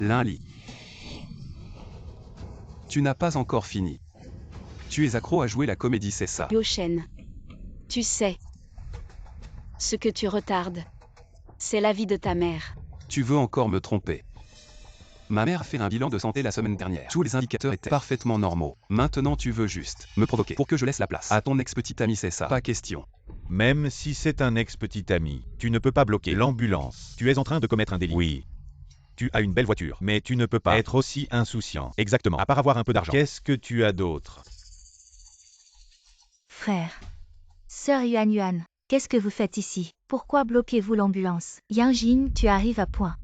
Lundi. Tu n'as pas encore fini. Tu es accro à jouer la comédie, c'est ça? Yochen. Tu sais. Ce que tu retardes. C'est la vie de ta mère. Tu veux encore me tromper? Ma mère a fait un bilan de santé la semaine dernière. Tous les indicateurs étaient parfaitement normaux. Maintenant tu veux juste me provoquer pour que je laisse la place à ton ex-petit ami, c'est ça? Pas question. Même si c'est un ex-petit ami, tu ne peux pas bloquer l'ambulance. Tu es en train de commettre un délit. Oui. Tu as une belle voiture, mais tu ne peux pas être aussi insouciant. Exactement. À part avoir un peu d'argent. Qu'est-ce que tu as d'autre? Frère. Sœur Yuan, qu'est-ce que vous faites ici? Pourquoi bloquez-vous l'ambulance? Yanjin, tu arrives à point.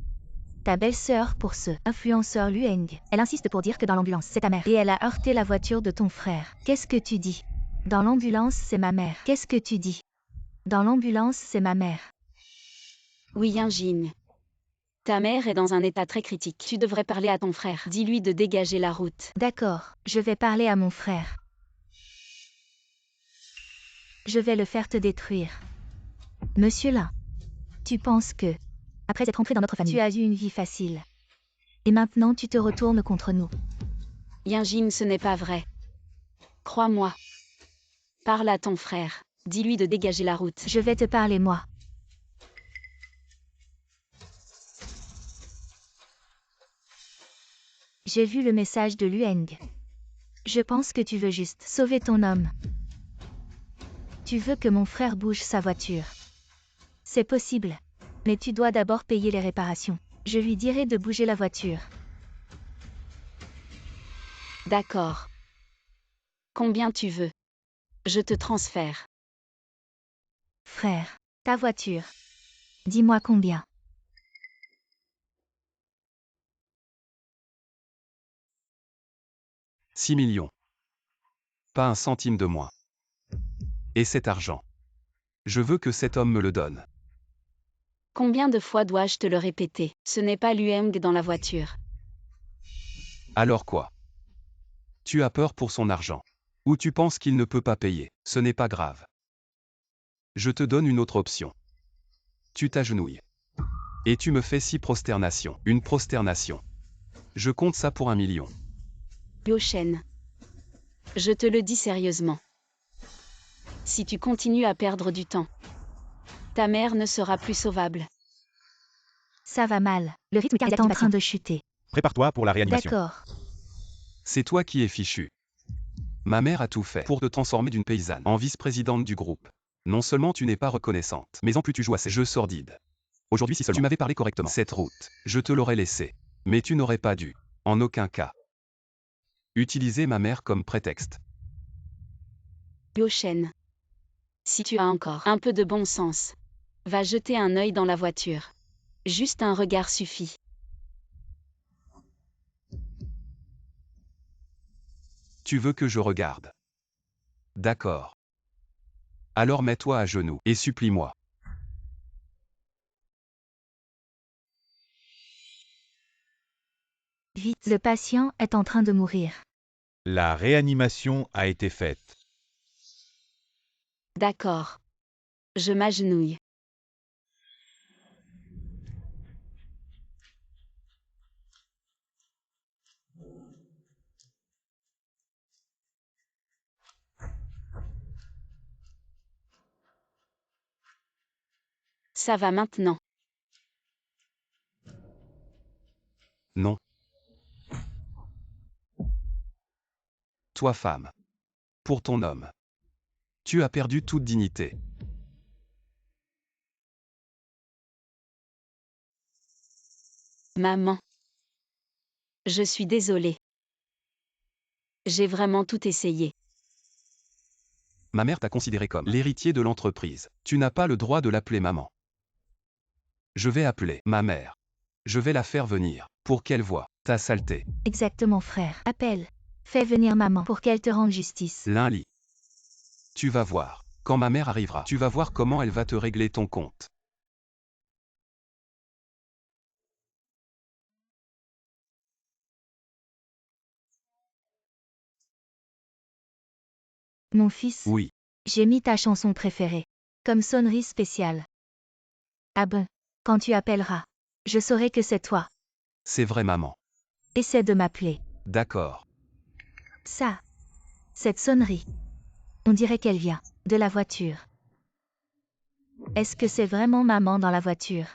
Ta belle-sœur pour ce influenceur Lueng. Elle insiste pour dire que dans l'ambulance, c'est ta mère. Et elle a heurté la voiture de ton frère. Qu'est-ce que tu dis? Dans l'ambulance, c'est ma mère. Qu'est-ce que tu dis? Dans l'ambulance, c'est ma mère. Oui, Yanjin. Ta mère est dans un état très critique. Tu devrais parler à ton frère. Dis-lui de dégager la route. D'accord, je vais parler à mon frère. Je vais le faire te détruire. Monsieur là, tu penses que, après être entré dans notre famille, tu as eu une vie facile. Et maintenant tu te retournes contre nous. Yanjin, ce n'est pas vrai. Crois-moi. Parle à ton frère. Dis-lui de dégager la route. Je vais te parler moi. J'ai vu le message de Lueng. Je pense que tu veux juste sauver ton homme. Tu veux que mon frère bouge sa voiture. C'est possible. Mais tu dois d'abord payer les réparations. Je lui dirai de bouger la voiture. D'accord. Combien tu veux? Je te transfère. Frère, ta voiture. Dis-moi combien. « 6 millions. Pas un centime de moins. Et cet argent. Je veux que cet homme me le donne. Combien de fois dois-je te le répéter? Ce n'est pas Lueng dans la voiture. Alors quoi? Tu as peur pour son argent. Ou tu penses qu'il ne peut pas payer? Ce n'est pas grave. Je te donne une autre option. Tu t'agenouilles. Et tu me fais 6 prosternations. Une prosternation. Je compte ça pour 1 million. Yochen. Je te le dis sérieusement. Si tu continues à perdre du temps, ta mère ne sera plus sauvable. Ça va mal. Le rythme est en train de chuter. Prépare-toi pour la réanimation. D'accord. C'est toi qui es fichu. Ma mère a tout fait pour te transformer d'une paysanne en vice-présidente du groupe. Non seulement tu n'es pas reconnaissante, mais en plus tu joues à ces jeux sordides. Aujourd'hui, si seulement tu m'avais parlé correctement, cette route, je te l'aurais laissée. Mais tu n'aurais pas dû. En aucun cas. Utiliser ma mère comme prétexte. Yochen. Si tu as encore un peu de bon sens, va jeter un œil dans la voiture. Juste un regard suffit. Tu veux que je regarde? D'accord. Alors mets-toi à genoux et supplie-moi. Vite, le patient est en train de mourir. La réanimation a été faite. D'accord. Je m'agenouille. Ça va maintenant. Non. Toi femme. Pour ton homme. Tu as perdu toute dignité. Maman. Je suis désolée. J'ai vraiment tout essayé. Ma mère t'a considéré comme l'héritier de l'entreprise. Tu n'as pas le droit de l'appeler maman. Je vais appeler ma mère. Je vais la faire venir, pour qu'elle voie ta saleté. Exactement frère. Appelle. Fais venir maman pour qu'elle te rende justice. Lundi. Tu vas voir. Quand ma mère arrivera, tu vas voir comment elle va te régler ton compte. Mon fils, Oui. j'ai mis ta chanson préférée. Comme sonnerie spéciale. Ah ben, quand tu appelleras, je saurai que c'est toi. C'est vrai maman. Essaie de m'appeler. D'accord. Ça. Cette sonnerie. On dirait qu'elle vient de la voiture. Est-ce que c'est vraiment maman dans la voiture?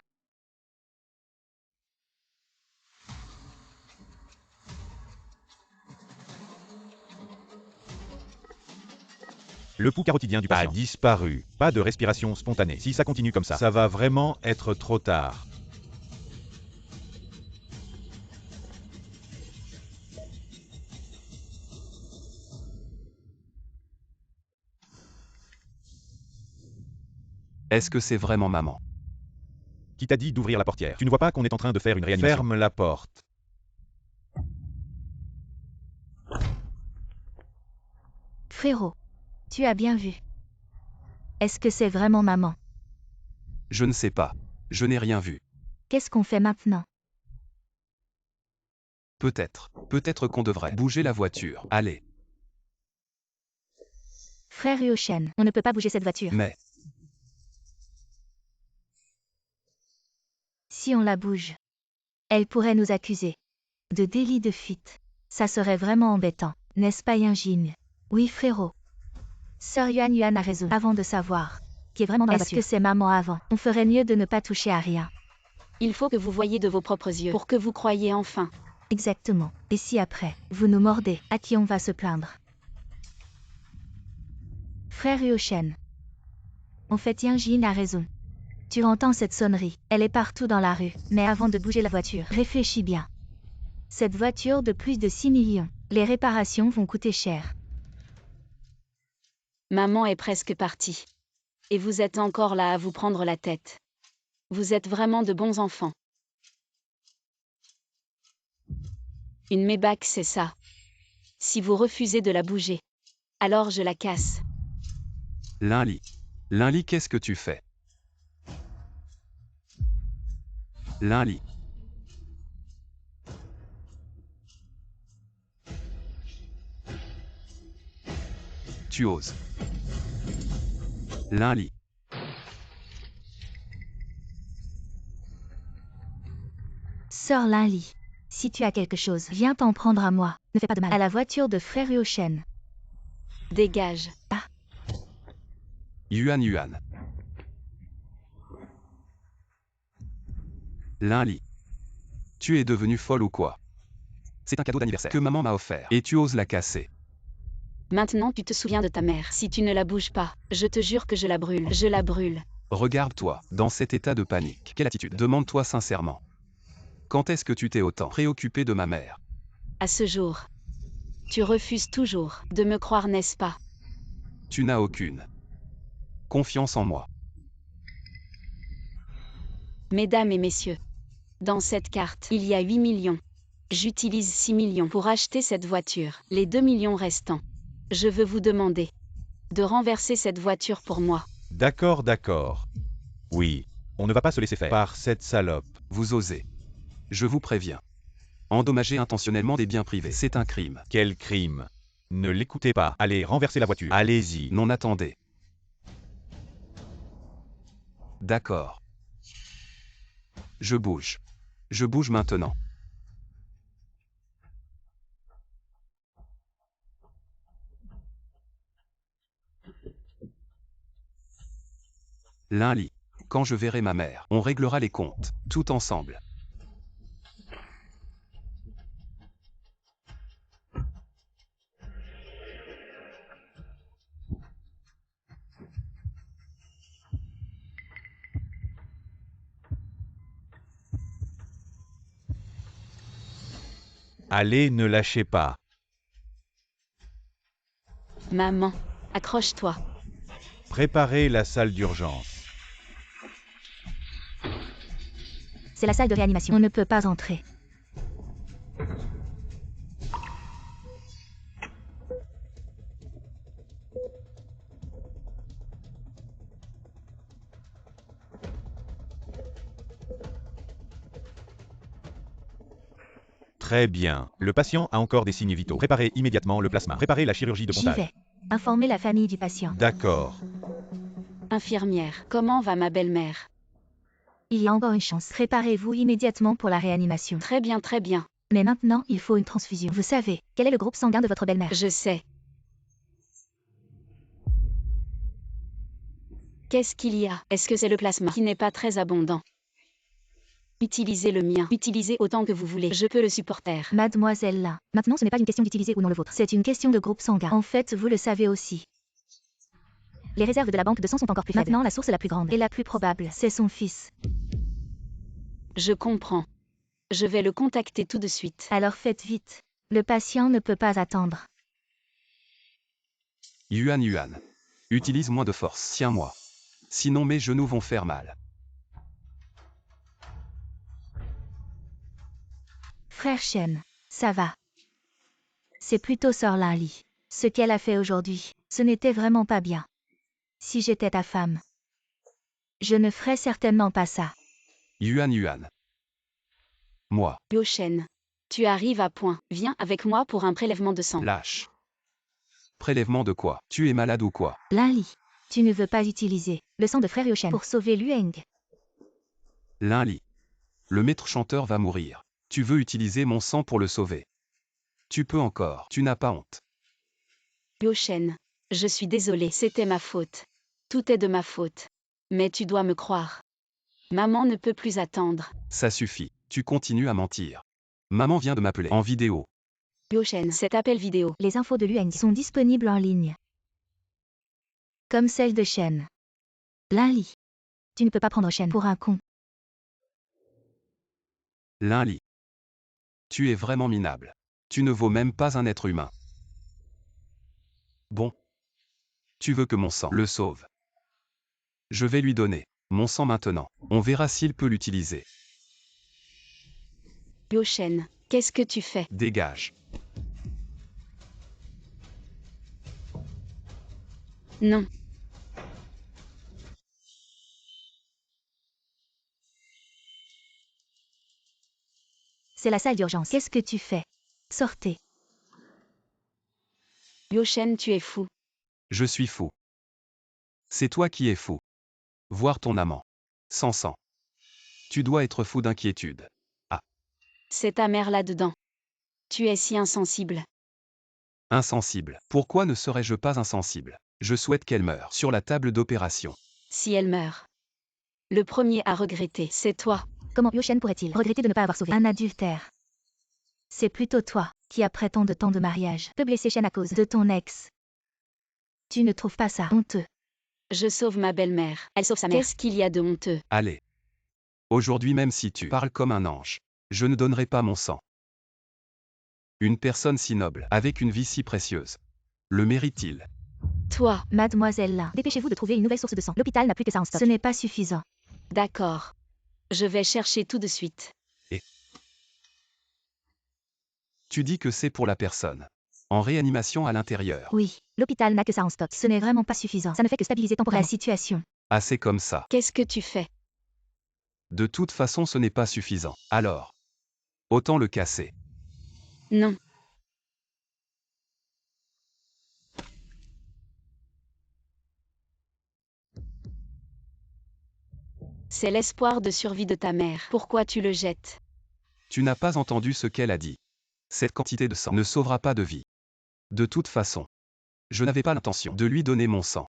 Le pouls carotidien du patient a disparu. Pas de respiration spontanée. Si ça continue comme ça va vraiment être trop tard. Est-ce que c'est vraiment maman? Qui t'a dit d'ouvrir la portière? Tu ne vois pas qu'on est en train de faire une réanimation? Ferme la porte. Frérot. Tu as bien vu. Est-ce que c'est vraiment maman? Je ne sais pas. Je n'ai rien vu. Qu'est-ce qu'on fait maintenant? Peut-être. Peut-être qu'on devrait bouger la voiture. Allez. Frère Ryoshen, on ne peut pas bouger cette voiture. Mais, Si on la bouge, elle pourrait nous accuser de délit de fuite. Ça serait vraiment embêtant, n'est-ce pas Yinjin? Oui frérot. Sœur Yuan Yuan a raison. Avant de savoir qui est vraiment dans la voiture. Est-ce que c'est maman avant? On ferait mieux de ne pas toucher à rien. Il faut que vous voyiez de vos propres yeux pour que vous croyiez enfin. Exactement. Et si après, vous nous mordez, à qui on va se plaindre? Frère Ryoshen. En fait Yinjin a raison. Tu entends cette sonnerie, elle est partout dans la rue, mais avant de bouger la voiture, réfléchis bien. Cette voiture de plus de 6 millions, les réparations vont coûter cher. Maman est presque partie. Et vous êtes encore là à vous prendre la tête. Vous êtes vraiment de bons enfants. Une Maybach, c'est ça. Si vous refusez de la bouger, alors je la casse. Linli. Linli, qu'est-ce que tu fais? Linli. Tu oses. Linli. Sœur Linli, si tu as quelque chose, viens t'en prendre à moi. Ne fais pas de mal à la voiture de frère Ryoshen. Dégage. Yuan Yuan. Linli. Tu es devenue folle ou quoi? C'est un cadeau d'anniversaire que maman m'a offert. Et tu oses la casser. Maintenant tu te souviens de ta mère. Si tu ne la bouges pas, je te jure que je la brûle. Je la brûle. Regarde-toi, dans cet état de panique. Quelle attitude? Demande-toi sincèrement. Quand est-ce que tu t'es autant préoccupé de ma mère? À ce jour. Tu refuses toujours de me croire, n'est-ce pas? Tu n'as aucune confiance en moi. Mesdames et messieurs, dans cette carte, il y a 8 millions. J'utilise 6 millions pour acheter cette voiture. Les 2 millions restants. Je veux vous demander de renverser cette voiture pour moi. D'accord, d'accord. Oui. On ne va pas se laisser faire par cette salope. Vous osez. Je vous préviens. Endommager intentionnellement des biens privés, c'est un crime. Quel crime. Ne l'écoutez pas. Allez, renversez la voiture. Allez-y. Non, attendez. D'accord. Je bouge. Je bouge maintenant. Linli. Quand je verrai ma mère, on réglera les comptes, tout ensemble. Allez, ne lâchez pas. Maman, accroche-toi. Préparez la salle d'urgence. C'est la salle de réanimation. On ne peut pas entrer. Très bien. Le patient a encore des signes vitaux. Préparez immédiatement le plasma. Préparez la chirurgie de J'y pontage. vais. Informer la famille du patient. D'accord. Infirmière, comment va ma belle-mère? Il y a encore une chance. Préparez-vous immédiatement pour la réanimation. Très bien, très bien. Mais maintenant, il faut une transfusion. Vous savez, quel est le groupe sanguin de votre belle-mère? Je sais. Qu'est-ce qu'il y a? Est-ce que c'est le plasma qui n'est pas très abondant? Utilisez le mien. Utilisez autant que vous voulez. Je peux le supporter. Mademoiselle là. Maintenant, ce n'est pas une question d'utiliser ou non le vôtre. C'est une question de groupe sanguin. En fait, vous le savez aussi. Les réserves de la banque de sang sont encore plus faibles. Maintenant, la source la plus grande et la plus probable, c'est son fils. Je comprends. Je vais le contacter tout de suite. Alors faites vite. Le patient ne peut pas attendre. Yuan. Utilise moins de force. Tiens-moi. Sinon mes genoux vont faire mal. Frère Shen, ça va. C'est plutôt Sœur Lin-Li. Ce qu'elle a fait aujourd'hui, ce n'était vraiment pas bien. Si j'étais ta femme, je ne ferais certainement pas ça. Yuan. Moi. Bioshen. Tu arrives à point. Viens avec moi pour un prélèvement de sang. Lâche. Prélèvement de quoi? Tu es malade ou quoi? Lin-Li, tu ne veux pas utiliser le sang de frère Yoshen pour sauver Lueng. Lin-Li. Le maître chanteur va mourir. Tu veux utiliser mon sang pour le sauver. Tu peux encore. Tu n'as pas honte. Bioshen. Je suis désolée, c'était ma faute. Tout est de ma faute. Mais tu dois me croire. Maman ne peut plus attendre. Ça suffit. Tu continues à mentir. Maman vient de m'appeler en vidéo. Bioshen. Cet appel vidéo. Les infos de Lueng sont disponibles en ligne. Comme celle de Shen. Lin-Li. Tu ne peux pas prendre Shen pour un con. Lin-Li. Tu es vraiment minable. Tu ne vaux même pas un être humain. Bon. Tu veux que mon sang le sauve. Je vais lui donner mon sang maintenant. On verra s'il peut l'utiliser. Bioshen. Qu'est-ce que tu fais? Dégage. Non. C'est la salle d'urgence. Qu'est-ce que tu fais? Sortez. Bioshen, tu es fou. Je suis fou. C'est toi qui es fou. Voir ton amant. Sans sang. Tu dois être fou d'inquiétude. C'est ta mère là-dedans. Tu es si insensible. Insensible. Pourquoi ne serais-je pas insensible? Je souhaite qu'elle meure sur la table d'opération. Si elle meurt. Le premier à regretter, c'est toi. Comment Yoshen pourrait-il regretter de ne pas avoir sauvé un adultère? C'est plutôt toi qui, après tant de temps de mariage, peut blesser Shen à cause de ton ex. Tu ne trouves pas ça honteux? Je sauve ma belle-mère. Elle sauve sa mère. Qu'est-ce qu'il y a de honteux? Allez. Aujourd'hui même si tu parles comme un ange, je ne donnerai pas mon sang. Une personne si noble, avec une vie si précieuse. Le mérite-t-il? Toi. Mademoiselle là, dépêchez-vous de trouver une nouvelle source de sang. L'hôpital n'a plus que ça en stock. Ce n'est pas suffisant. D'accord. Je vais chercher tout de suite. Tu dis que c'est pour la personne en réanimation à l'intérieur. Oui, l'hôpital n'a que ça en stock. Ce n'est vraiment pas suffisant. Ça ne fait que stabiliser temporairement la situation. Ah, c'est comme ça. Qu'est-ce que tu fais? De toute façon ce n'est pas suffisant. Alors, autant le casser. Non. C'est l'espoir de survie de ta mère. Pourquoi tu le jettes? Tu n'as pas entendu ce qu'elle a dit. Cette quantité de sang ne sauvera pas de vie. De toute façon, je n'avais pas l'intention de lui donner mon sang.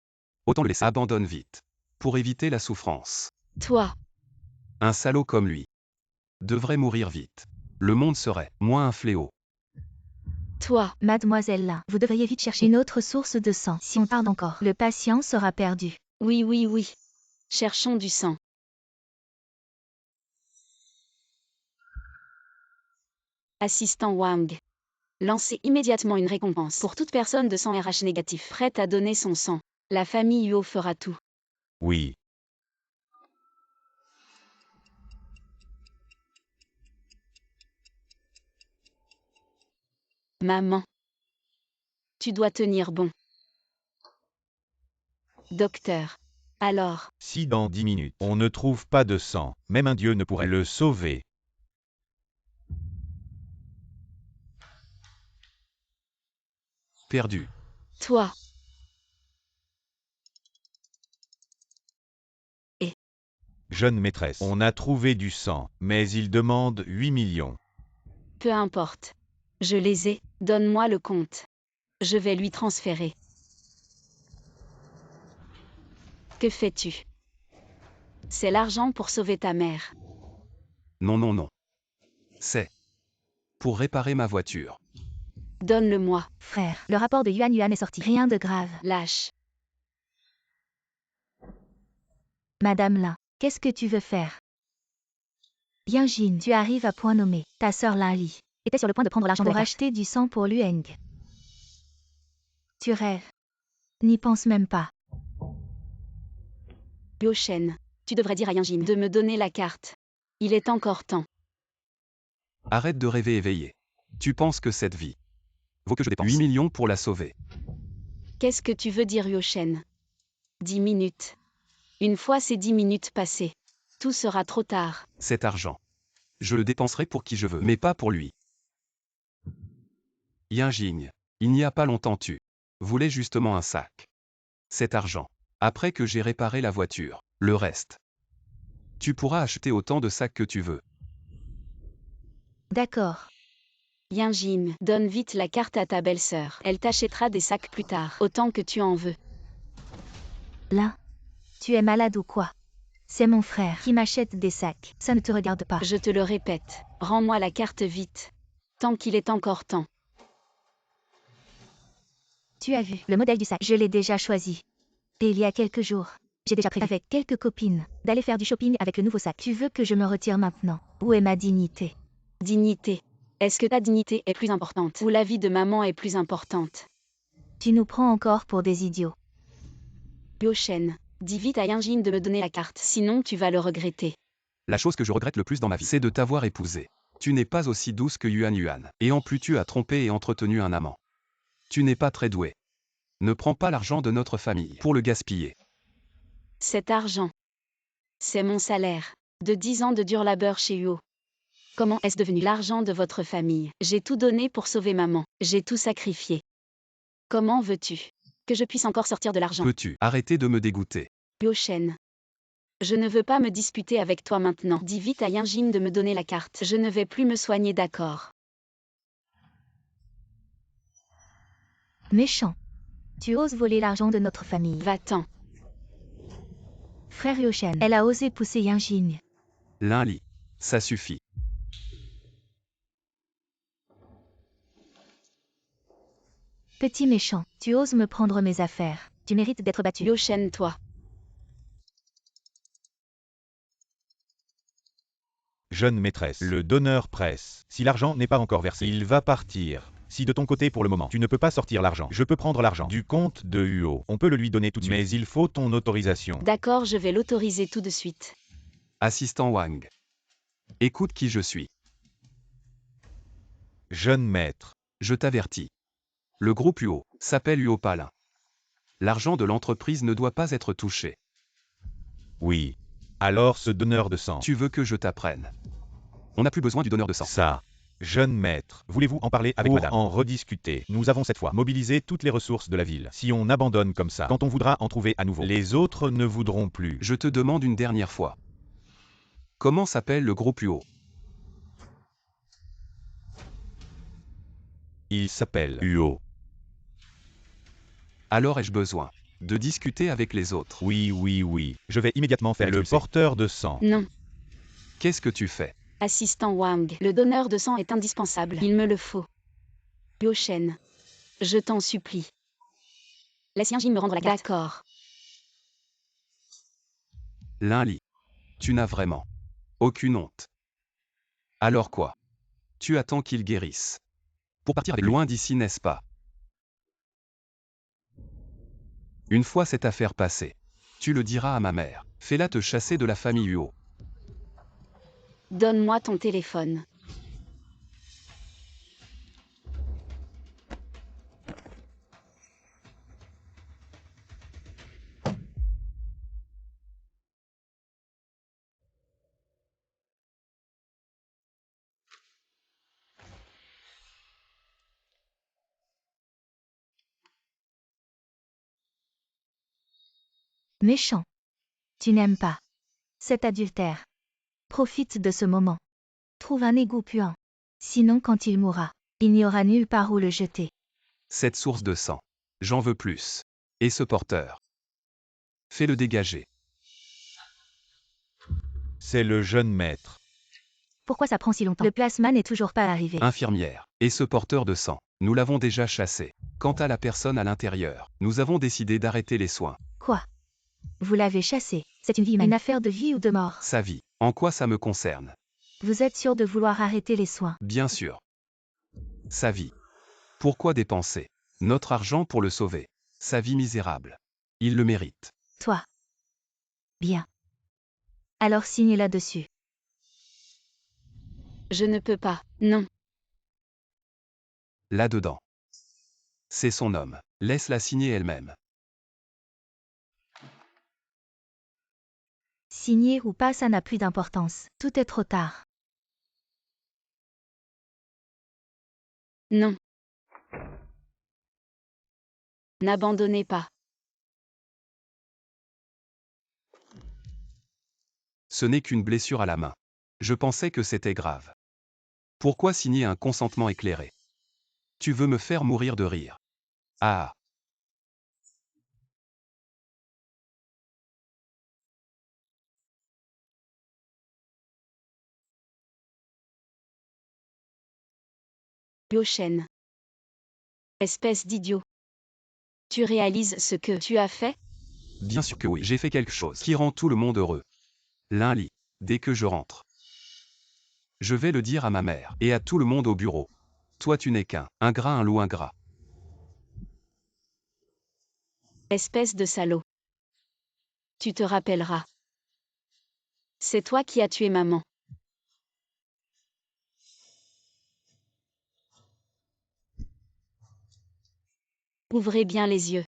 Autant le laisser. Abandonne vite. Pour éviter la souffrance. Toi. Un salaud comme lui devrait mourir vite. Le monde serait moins un fléau. Toi. Mademoiselle là, vous devriez vite chercher une autre source de sang. Si on tarde encore, le patient sera perdu. Oui. Cherchons du sang. Assistant Wang. Lancez immédiatement une récompense pour toute personne de sang RH négatif prête à donner son sang. La famille Yuo fera tout. Oui. Maman. Tu dois tenir bon. Docteur. Alors. Si dans 10 minutes, on ne trouve pas de sang, même un dieu ne pourrait le sauver. Perdu. Toi. Jeune maîtresse, on a trouvé du sang, mais il demande 8 millions. Peu importe. Je les ai, donne-moi le compte. Je vais lui transférer. Que fais-tu? C'est l'argent pour sauver ta mère. Non, non, non. C'est pour réparer ma voiture. Donne-le-moi, Frère, le rapport de Yuan Yuan est sorti. Rien de grave. lâche. Madame Lin, qu'est-ce que tu veux faire? Yang Jin, tu arrives à point nommé. Ta sœur Lin Li était sur le point de prendre l'argent pour acheter du sang pour Lueng. Tu rêves. N'y pense même pas. Liu Shen, tu devrais dire à Yang Jin de me donner la carte. Il est encore temps. Arrête de rêver éveillé. Tu penses que cette vie vaut que je dépense 8 millions pour la sauver. Qu'est-ce que tu veux dire, Liu Shen? 10 minutes. Une fois ces 10 minutes passées, tout sera trop tard. Cet argent, je le dépenserai pour qui je veux, mais pas pour lui. Yinjing, il n'y a pas longtemps tu voulais justement un sac. Cet argent, après que j'ai réparé la voiture, le reste. Tu pourras acheter autant de sacs que tu veux. D'accord. Yang Jin, donne vite la carte à ta belle-sœur. Elle t'achètera des sacs plus tard, autant que tu en veux. Lin, tu es malade ou quoi? C'est mon frère qui m'achète des sacs. Ça ne te regarde pas. Je te le répète, rends-moi la carte vite. Tant qu'il est encore temps. Tu as vu le modèle du sac? Je l'ai déjà choisi. Et il y a quelques jours, j'ai déjà prévu avec quelques copines d'aller faire du shopping avec le nouveau sac. Tu veux que je me retire maintenant? Où est ma dignité? Dignité. Est-ce que ta dignité est plus importante ou la vie de maman est plus importante? Tu nous prends encore pour des idiots. Liu Shen, dis vite à Yang Jin de me donner la carte, sinon tu vas le regretter. La chose que je regrette le plus dans ma vie, c'est de t'avoir épousée. Tu n'es pas aussi douce que Yuan Yuan. Et en plus tu as trompé et entretenu un amant. Tu n'es pas très doué. Ne prends pas l'argent de notre famille pour le gaspiller. Cet argent, c'est mon salaire. De 10 ans de dur labeur chez UO. Comment est-ce devenu l'argent de votre famille? J'ai tout donné pour sauver maman. J'ai tout sacrifié. Comment veux-tu que je puisse encore sortir de l'argent? Peux-tu arrêter de me dégoûter? Liu Shen. Je ne veux pas me disputer avec toi maintenant. Dis vite à Yang Jin de me donner la carte. Je ne vais plus me soigner, d'accord? Méchant. Tu oses voler l'argent de notre famille. Va-t'en. Frère Yoshen, elle a osé pousser Yang Jin. Lin Li, ça suffit. Petit méchant, tu oses me prendre mes affaires. Tu mérites d'être battu. Liu Shen, toi. Jeune maîtresse, le donneur presse. Si l'argent n'est pas encore versé, il va partir. Si de ton côté pour le moment, tu ne peux pas sortir l'argent, je peux prendre l'argent du compte de UO. On peut le lui donner tout de suite, mais il faut ton autorisation. D'accord, je vais l'autoriser tout de suite. Assistant Wang. Écoute qui je suis. Jeune maître. Je t'avertis. Le groupe UO s'appelle UO Palin. L'argent de l'entreprise ne doit pas être touché. Oui. Alors ce donneur de sang. Tu veux que je t'apprenne? On n'a plus besoin du donneur de sang. Ça. Jeune maître, voulez-vous en parler avec madame? En rediscuter. Nous avons cette fois mobilisé toutes les ressources de la ville. Si on abandonne comme ça, quand on voudra en trouver à nouveau, les autres ne voudront plus. Je te demande une dernière fois. Comment s'appelle le groupe UO? Il s'appelle UO. Alors ai-je besoin de discuter avec les autres? Oui, oui, oui. Je vais immédiatement faire le porteur de sang. Non. Qu'est-ce que tu fais? Assistant Wang, le donneur de sang est indispensable. Il me le faut. Liu Shen. Je t'en supplie. Laisse Yang Jin me rendre la carte. D'accord. Lin Li. Tu n'as vraiment aucune honte. Alors quoi? Tu attends qu'il guérisse pour partir avec loin d'ici, n'est-ce pas? Une fois cette affaire passée, tu le diras à ma mère. Fais-la te chasser de la famille UO. Donne-moi ton téléphone. Méchant. Tu n'aimes pas. Cet adultère. Profite de ce moment. Trouve un égout puant. Sinon quand il mourra, il n'y aura nulle part où le jeter. Cette source de sang. J'en veux plus. Et ce porteur. Fais-le dégager. C'est le jeune maître. Pourquoi ça prend si longtemps? Le plasma n'est toujours pas arrivé. Infirmière. Et ce porteur de sang. Nous l'avons déjà chassé. Quant à la personne à l'intérieur, nous avons décidé d'arrêter les soins. Quoi? Vous l'avez chassé. C'est une vie humaine. Une affaire de vie ou de mort. Sa vie. En quoi ça me concerne? Vous êtes sûr de vouloir arrêter les soins? Bien sûr. Sa vie. Pourquoi dépenser notre argent pour le sauver? Sa vie misérable. Il le mérite. Toi. Bien. Alors signez là-dessus. Je ne peux pas, non. Là-dedans. C'est son homme. Laisse-la signer elle-même. Signer ou pas, ça n'a plus d'importance. Tout est trop tard. Non. N'abandonnez pas. Ce n'est qu'une blessure à la main. Je pensais que c'était grave. Pourquoi signer un consentement éclairé? Tu veux me faire mourir de rire. Ah. Yochen. Espèce d'idiot. Tu réalises ce que tu as fait? Bien sûr que oui. J'ai fait quelque chose qui rend tout le monde heureux. L'un lit. Dès que je rentre. Je vais le dire à ma mère et à tout le monde au bureau. Toi tu n'es qu'un ingrat, un loup ingrat. Espèce de salaud. Tu te rappelleras. C'est toi qui as tué maman. Ouvrez bien les yeux.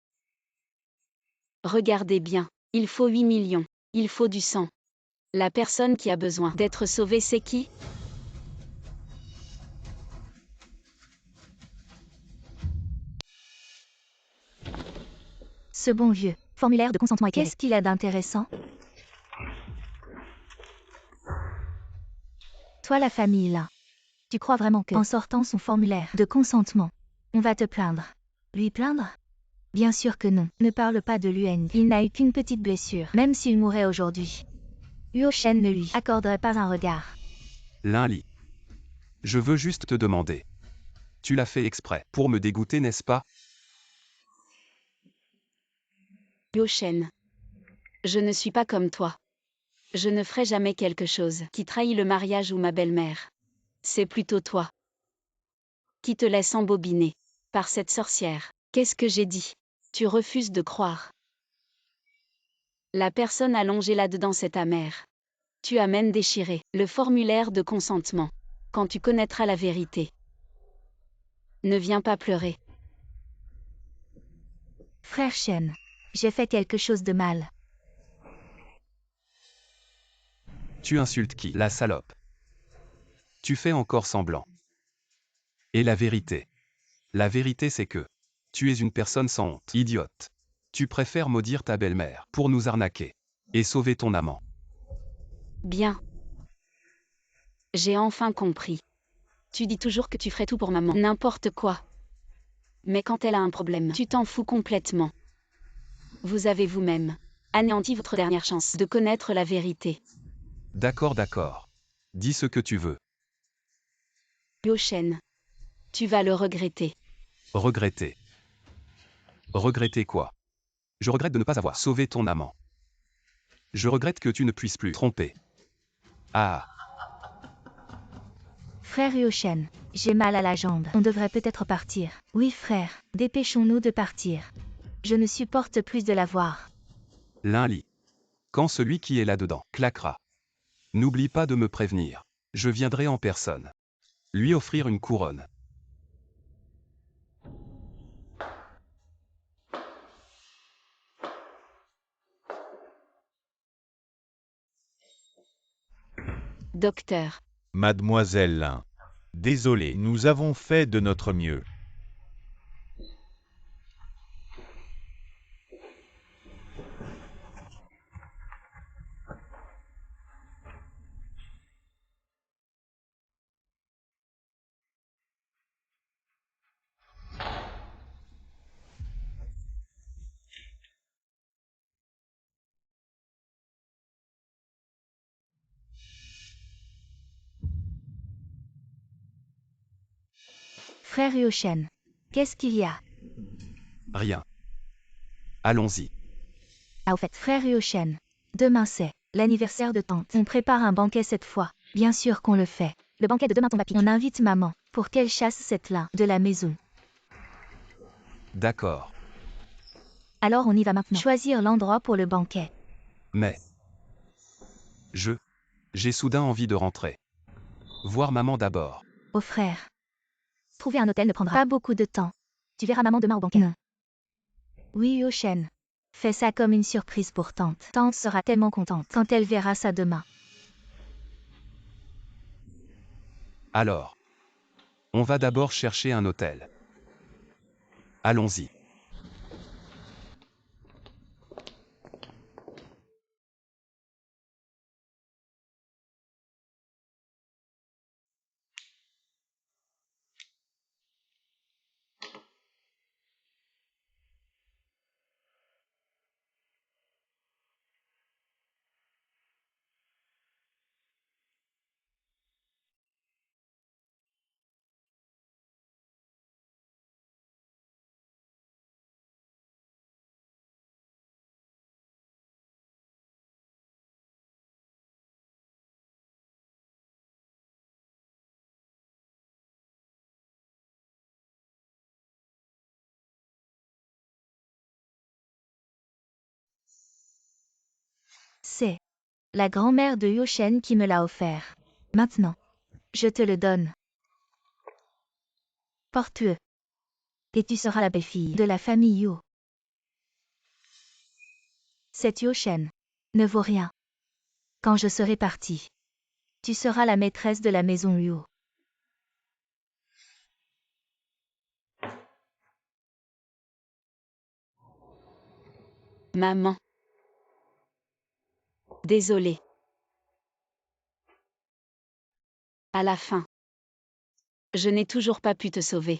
Regardez bien. Il faut 8 millions. Il faut du sang. La personne qui a besoin d'être sauvée, c'est qui? Ce bon vieux. Formulaire de consentement éclairé. Qu'est-ce qu'il a d'intéressant? Toi la famille là. Tu crois vraiment que, en sortant son formulaire de consentement, on va te plaindre? Lui plaindre? Bien sûr que non. Ne parle pas de Lueng. Il n'a eu qu'une petite blessure, même s'il mourait aujourd'hui. Yuoshen ne lui accorderait pas un regard. L'un lit. Je veux juste te demander. Tu l'as fait exprès pour me dégoûter, n'est-ce pas? Yochen. Je ne suis pas comme toi. Je ne ferai jamais quelque chose qui trahit le mariage ou ma belle-mère. C'est plutôt toi qui te laisse embobiner par cette sorcière. Qu'est-ce que j'ai dit? Tu refuses de croire. La personne allongée là-dedans, c'est ta mère. Tu as même déchiré le formulaire de consentement. Quand tu connaîtras la vérité. Ne viens pas pleurer. Frère Shen, j'ai fait quelque chose de mal. Tu insultes qui? La salope. Tu fais encore semblant. Et la vérité? La vérité c'est que tu es une personne sans honte, idiote. Tu préfères maudire ta belle-mère pour nous arnaquer et sauver ton amant. Bien. J'ai enfin compris. Tu dis toujours que tu ferais tout pour maman. N'importe quoi. Mais quand elle a un problème, tu t'en fous complètement. Vous avez vous-même anéanti votre dernière chance de connaître la vérité. D'accord, d'accord. Dis ce que tu veux. Yochen. Tu vas le regretter. Regretter. Regretter quoi? Je regrette de ne pas avoir sauvé ton amant. Je regrette que tu ne puisses plus tromper. Ah. Frère Yuoshen, j'ai mal à la jambe. On devrait peut-être partir. Oui frère, dépêchons-nous de partir. Je ne supporte plus de la voir. L'un lit. Quand celui qui est là-dedans claquera. N'oublie pas de me prévenir. Je viendrai en personne. Lui offrir une couronne. Docteur. Mademoiselle Lin. Désolé, nous avons fait de notre mieux. Frère Yoshen. Qu'est-ce qu'il y a? Rien. Allons-y. Ah, au fait, frère Yoshen. Demain c'est l'anniversaire de tante. On prépare un banquet cette fois. Bien sûr qu'on le fait. Le banquet de demain tombe à pic. On invite maman pour qu'elle chasse cette là de la maison. D'accord. Alors on y va maintenant. Choisir l'endroit pour le banquet. Mais... J'ai soudain envie de rentrer. Voir maman d'abord. Au frère. Trouver un hôtel ne prendra pas beaucoup de temps. Tu verras maman demain au banquet. Non. Oui, Yoshen. Fais ça comme une surprise pour tante. Tante sera tellement contente quand elle verra ça demain. Alors. On va d'abord chercher un hôtel. Allons-y. C'est la grand-mère de Yoshen qui me l'a offert. Maintenant, je te le donne. Porte-le. Et tu seras la belle-fille de la famille Yo. Cette Yoshen ne vaut rien. Quand je serai partie, tu seras la maîtresse de la maison Yo. Maman. Désolée. À la fin. Je n'ai toujours pas pu te sauver.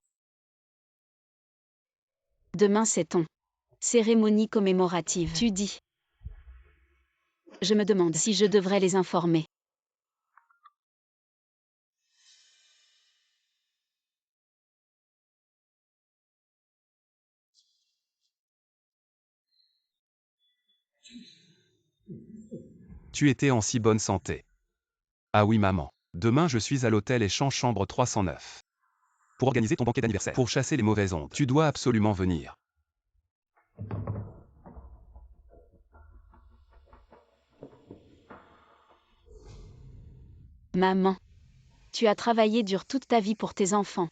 Demain c'est ton cérémonie commémorative. Tu dis. Je me demande si je devrais les informer. Tu étais en si bonne santé. Ah oui maman. Demain je suis à l'hôtel Échange chambre 309. Pour organiser ton banquet d'anniversaire. Pour chasser les mauvaises ondes. Tu dois absolument venir. Maman. Tu as travaillé dur toute ta vie pour tes enfants.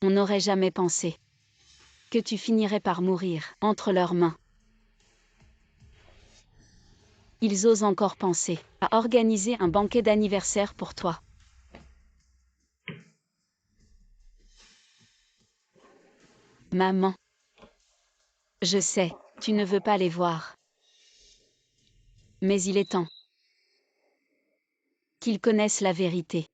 On n'aurait jamais pensé que tu finirais par mourir entre leurs mains. Ils osent encore penser à organiser un banquet d'anniversaire pour toi. Maman. Je sais, tu ne veux pas les voir. Mais il est temps qu'ils connaissent la vérité.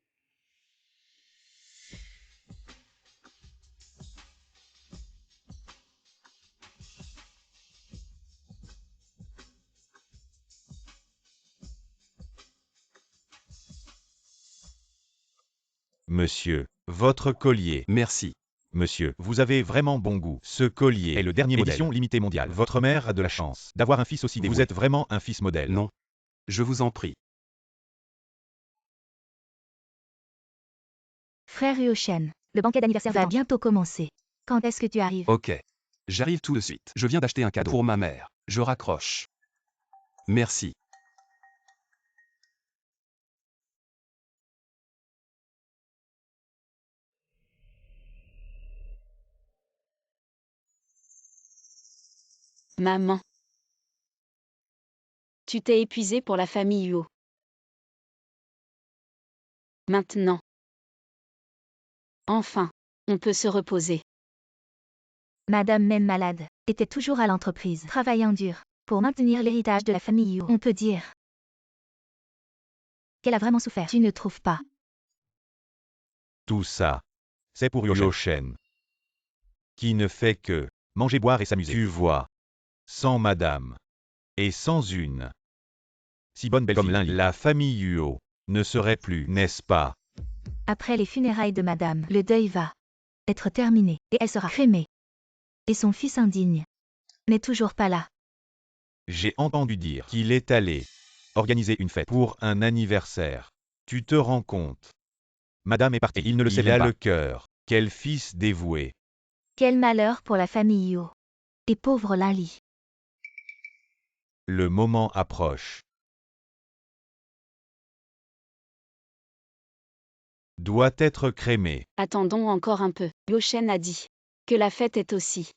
Monsieur, votre collier. Merci. Monsieur, vous avez vraiment bon goût. Ce collier est le dernier modèle. Édition limitée mondiale. Votre mère a de la chance d'avoir un fils aussi dévoué. Vous êtes vraiment un fils modèle. Non. Je vous en prie. Frère Yoshen, le banquet d'anniversaire va bientôt commencer. Quand est-ce que tu arrives? Ok. J'arrive tout de suite. Je viens d'acheter un cadeau pour ma mère. Je raccroche. Merci. Maman. Tu t'es épuisée pour la famille Yo. Maintenant. Enfin, on peut se reposer. Madame même malade, était toujours à l'entreprise, travaillant dur, pour maintenir l'héritage de la famille Yo. On peut dire qu'elle a vraiment souffert. Tu ne trouves pas? Tout ça, c'est pour Yoshen. Qui ne fait que manger, boire et s'amuser. Tu vois. Sans madame. Et sans une si bonne belle comme l'un, la famille Yo ne serait plus, n'est-ce pas? Après les funérailles de madame, le deuil va être terminée, et elle sera crémée. Et son fils indigne n'est toujours pas là. J'ai entendu dire qu'il est allé organiser une fête pour un anniversaire. Tu te rends compte? Madame est partie, il ne le sait Il même a pas. le Le cœur. Quel fils dévoué. Quel malheur pour la famille Yo. Et pauvre Lali. Le moment approche. Doit être crémé. Attendons encore un peu. Yoshen a dit que la fête est aussi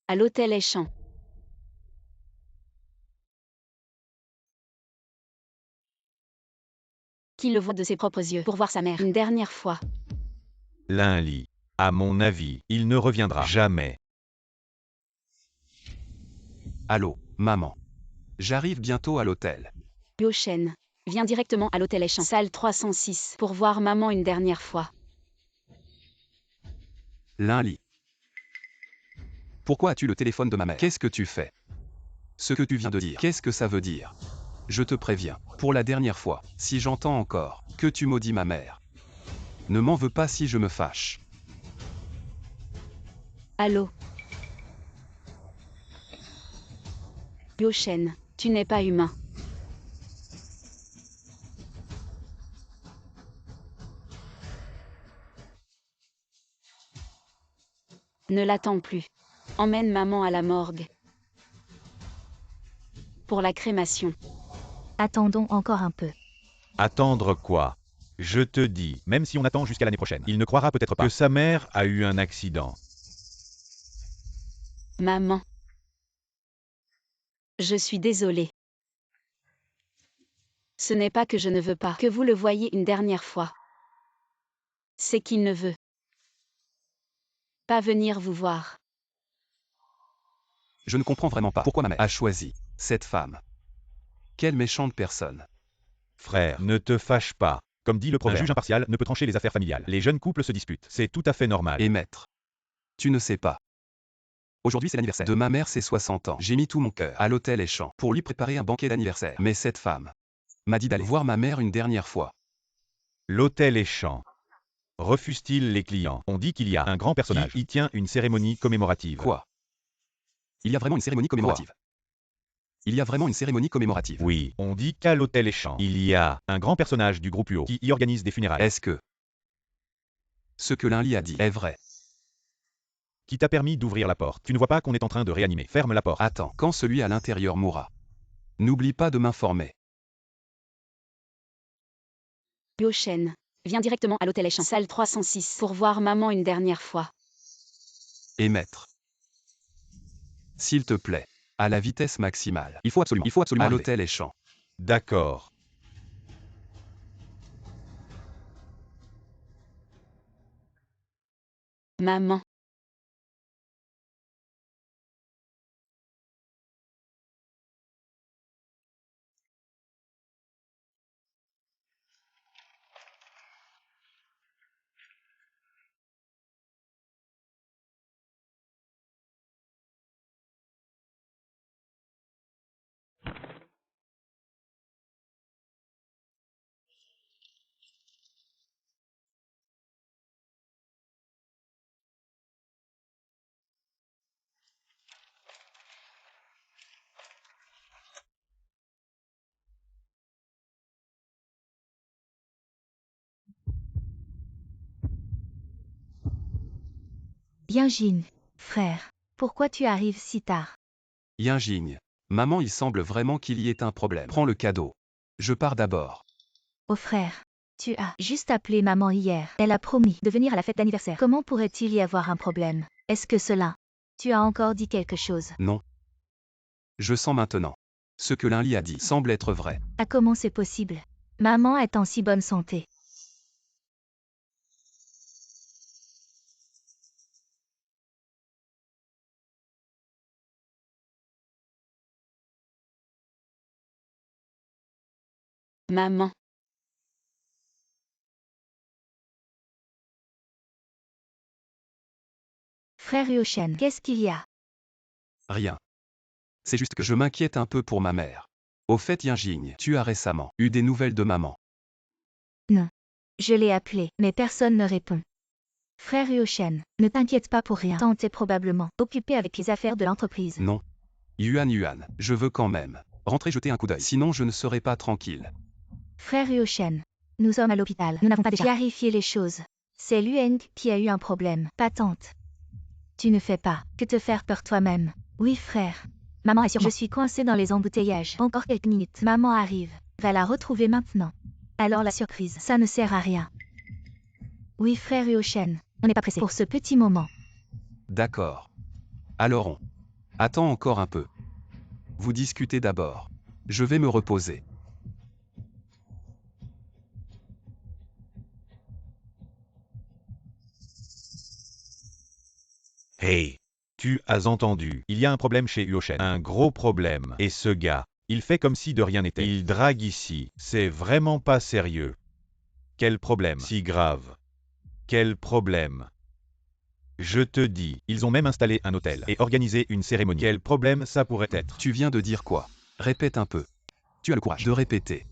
à l'hôtel Échamp. Qui le voit de ses propres yeux pour voir sa mère une dernière fois. Linli. À mon avis, il ne reviendra jamais. Allô, maman. J'arrive bientôt à l'hôtel. Yoshen vient directement à l'hôtel Échamp, salle 306, pour voir maman une dernière fois. Linli. Pourquoi as-tu le téléphone de ma mère? Qu'est-ce que tu fais? Ce que tu viens de dire, qu'est-ce que ça veut dire? Je te préviens, pour la dernière fois, si j'entends encore que tu maudis ma mère. Ne m'en veux pas si je me fâche. Allô? Yoshen, tu n'es pas humain. Ne l'attends plus. Emmène maman à la morgue. Pour la crémation. Attendons encore un peu. Attendre quoi? Je te dis, même si on attend jusqu'à l'année prochaine, il ne croira peut-être pas que sa mère a eu un accident. Maman. Je suis désolée. Ce n'est pas que je ne veux pas que vous le voyiez une dernière fois. C'est qu'il ne veut pas venir vous voir. Je ne comprends vraiment pas pourquoi ma mère a choisi cette femme. Quelle méchante personne. Frère, ne te fâche pas. Comme dit le proverbe, un juge impartial ne peut trancher les affaires familiales. Les jeunes couples se disputent, c'est tout à fait normal. Et maître. Tu ne sais pas. Aujourd'hui c'est l'anniversaire de ma mère, c'est 60 ans. J'ai mis tout mon cœur à l'hôtel Échamp pour lui préparer un banquet d'anniversaire. Mais cette femme m'a dit d'aller voir ma mère une dernière fois. L'hôtel Échamp. Refuse-t-il les clients? On dit qu'il y a un grand personnage qui y tient une cérémonie commémorative. Quoi? Il y a vraiment une cérémonie commémorative? Il y a vraiment une cérémonie commémorative? Oui, on dit qu'à l'hôtel Échamp, il y a un grand personnage du groupe UO qui y organise des funérailles. Est-ce que ce que Linli a dit est vrai? Qui t'a permis d'ouvrir la porte? Tu ne vois pas qu'on est en train de réanimer? Ferme la porte. Attends, quand celui à l'intérieur mourra, n'oublie pas de m'informer. Yoshen vient directement à l'hôtel Échamp, salle 306, pour voir maman une dernière fois. Et maître. S'il te plaît, à la vitesse maximale. Il faut absolument à arriver. l'hôtel Échamp. D'accord. Maman. Bien Jin, frère. Pourquoi tu arrives si tard? Yinjing. Maman, il semble vraiment qu'il y ait un problème. Prends le cadeau. Je pars d'abord. Oh frère. Tu as juste appelé maman hier. Elle a promis de venir à la fête d'anniversaire. Comment pourrait-il y avoir un problème? Est-ce que cela? Tu as encore dit quelque chose? Non. Je sens maintenant. Ce que Linli a dit semble être vrai. Ah, comment c'est possible? Maman est en si bonne santé. Maman. Frère Yoshen, qu'est-ce qu'il y a? Rien. C'est juste que je m'inquiète un peu pour ma mère. Au fait, Yinjing, tu as récemment eu des nouvelles de maman. Non. Je l'ai appelé, mais personne ne répond. Frère Yuan, ne t'inquiète pas pour rien. Tante est probablement occupée avec les affaires de l'entreprise. Non. Yuan, je veux quand même rentrer jeter un coup d'œil, sinon je ne serai pas tranquille. Frère Yuan, nous sommes à l'hôpital. Nous n'avons pas déjà clarifié les choses. C'est Lueng qui a eu un problème, pas tante. Tu ne fais pas que te faire peur toi-même. Oui, frère. Maman est sur moi. Je suis coincée dans les embouteillages. Encore quelques minutes. Maman arrive. Va la retrouver maintenant. Alors la surprise, ça ne sert à rien. Oui, frère Yuan, on n'est pas pressé pour ce petit moment. D'accord. Alors on attend encore un peu. Vous discutez d'abord. Je vais me reposer. Hey, tu as entendu, il y a un problème chez Yuan. Un gros problème. Et ce gars, il fait comme si de rien n'était. Il drague ici. C'est vraiment pas sérieux. Quel problème si grave? Quel problème? Je te dis, ils ont même installé un hôtel et organisé une cérémonie. Quel problème ça pourrait être? Tu viens de dire quoi? Répète un peu. Tu as le courage de répéter.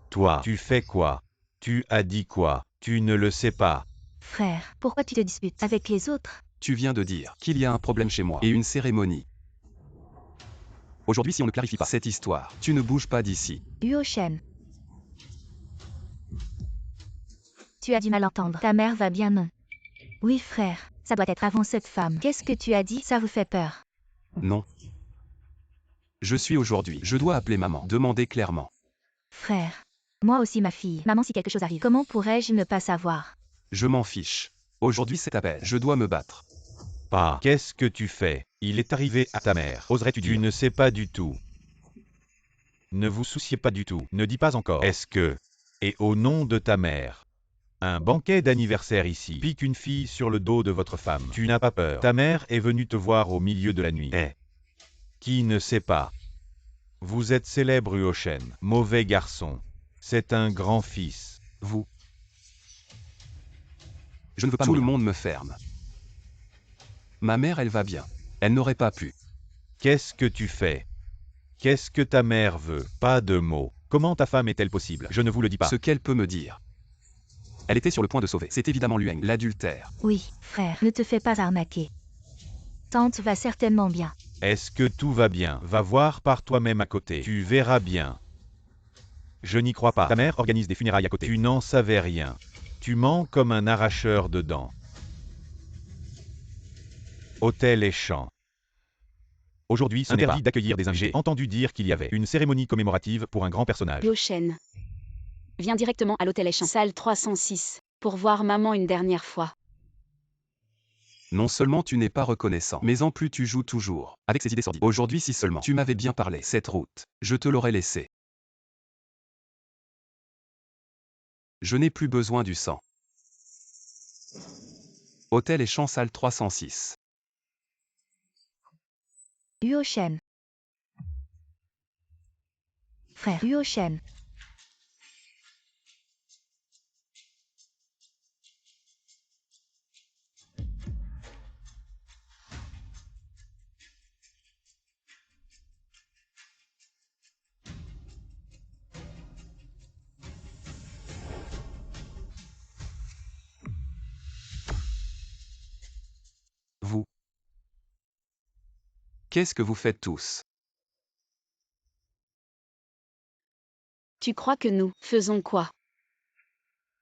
Toi, tu fais quoi? Tu as dit quoi? Tu ne le sais pas. Frère, pourquoi tu te disputes avec les autres? Tu viens de dire qu'il y a un problème chez moi et une cérémonie. Aujourd'hui, si on ne clarifie pas cette histoire, tu ne bouges pas d'ici. Yuan. Tu as du mal à entendre. Ta mère va bien, non? Oui, frère. Ça doit être avant cette femme. Qu'est-ce que tu as dit? Ça vous fait peur? Non. Je suis aujourd'hui. Je dois appeler maman. Demander clairement. Frère. Moi aussi ma fille. Maman, si quelque chose arrive, comment pourrais-je ne pas savoir? Je m'en fiche. Aujourd'hui c'est appel. Je dois me battre. Pas. Qu'est-ce que tu fais? Il est arrivé à ta mère. Oserais-tu dire? Tu ne sais pas du tout. Ne vous souciez pas du tout. Ne dis pas encore. Est-ce que... Et au nom de ta mère. Un banquet d'anniversaire ici. Pique une fille sur le dos de votre femme. Tu n'as pas peur. Ta mère est venue te voir au milieu de la nuit. Eh. Qui ne sait pas? Vous êtes célèbre Yuan. Mauvais garçon. C'est un grand-fils. Vous. Je ne veux pas Tout mourir. le Le monde me ferme. Ma mère, elle va bien. Elle n'aurait pas pu. Qu'est-ce que tu fais? Qu'est-ce que ta mère veut? Pas de mots. Comment ta femme est-elle possible? Je ne vous le dis pas. Ce qu'elle peut me dire. Elle était sur le point de sauver. C'est évidemment Lueng, l'adultère. Oui, frère, ne te fais pas arnaquer. Tante va certainement bien. Est-ce que tout va bien? Va voir par toi-même à côté. Tu verras bien. Je n'y crois pas. Ta mère organise des funérailles à côté. Tu n'en savais rien. Tu mens comme un arracheur de dents. Hôtel et champs. Aujourd'hui, c'est interdit d'accueillir des invités. J'ai entendu dire qu'il y avait une cérémonie commémorative pour un grand personnage. Yuan. Viens directement à l'hôtel Échange, salle 306, pour voir maman une dernière fois. Non seulement tu n'es pas reconnaissant, mais en plus tu joues toujours avec ces idées sordides. Aujourd'hui, si seulement tu m'avais bien parlé, cette route, je te l'aurais laissée. Je n'ai plus besoin du sang. Hôtel et champs, salle 306. Yuan. Frère Yuan. Vous. Qu'est-ce que vous faites tous? Tu crois que nous faisons quoi?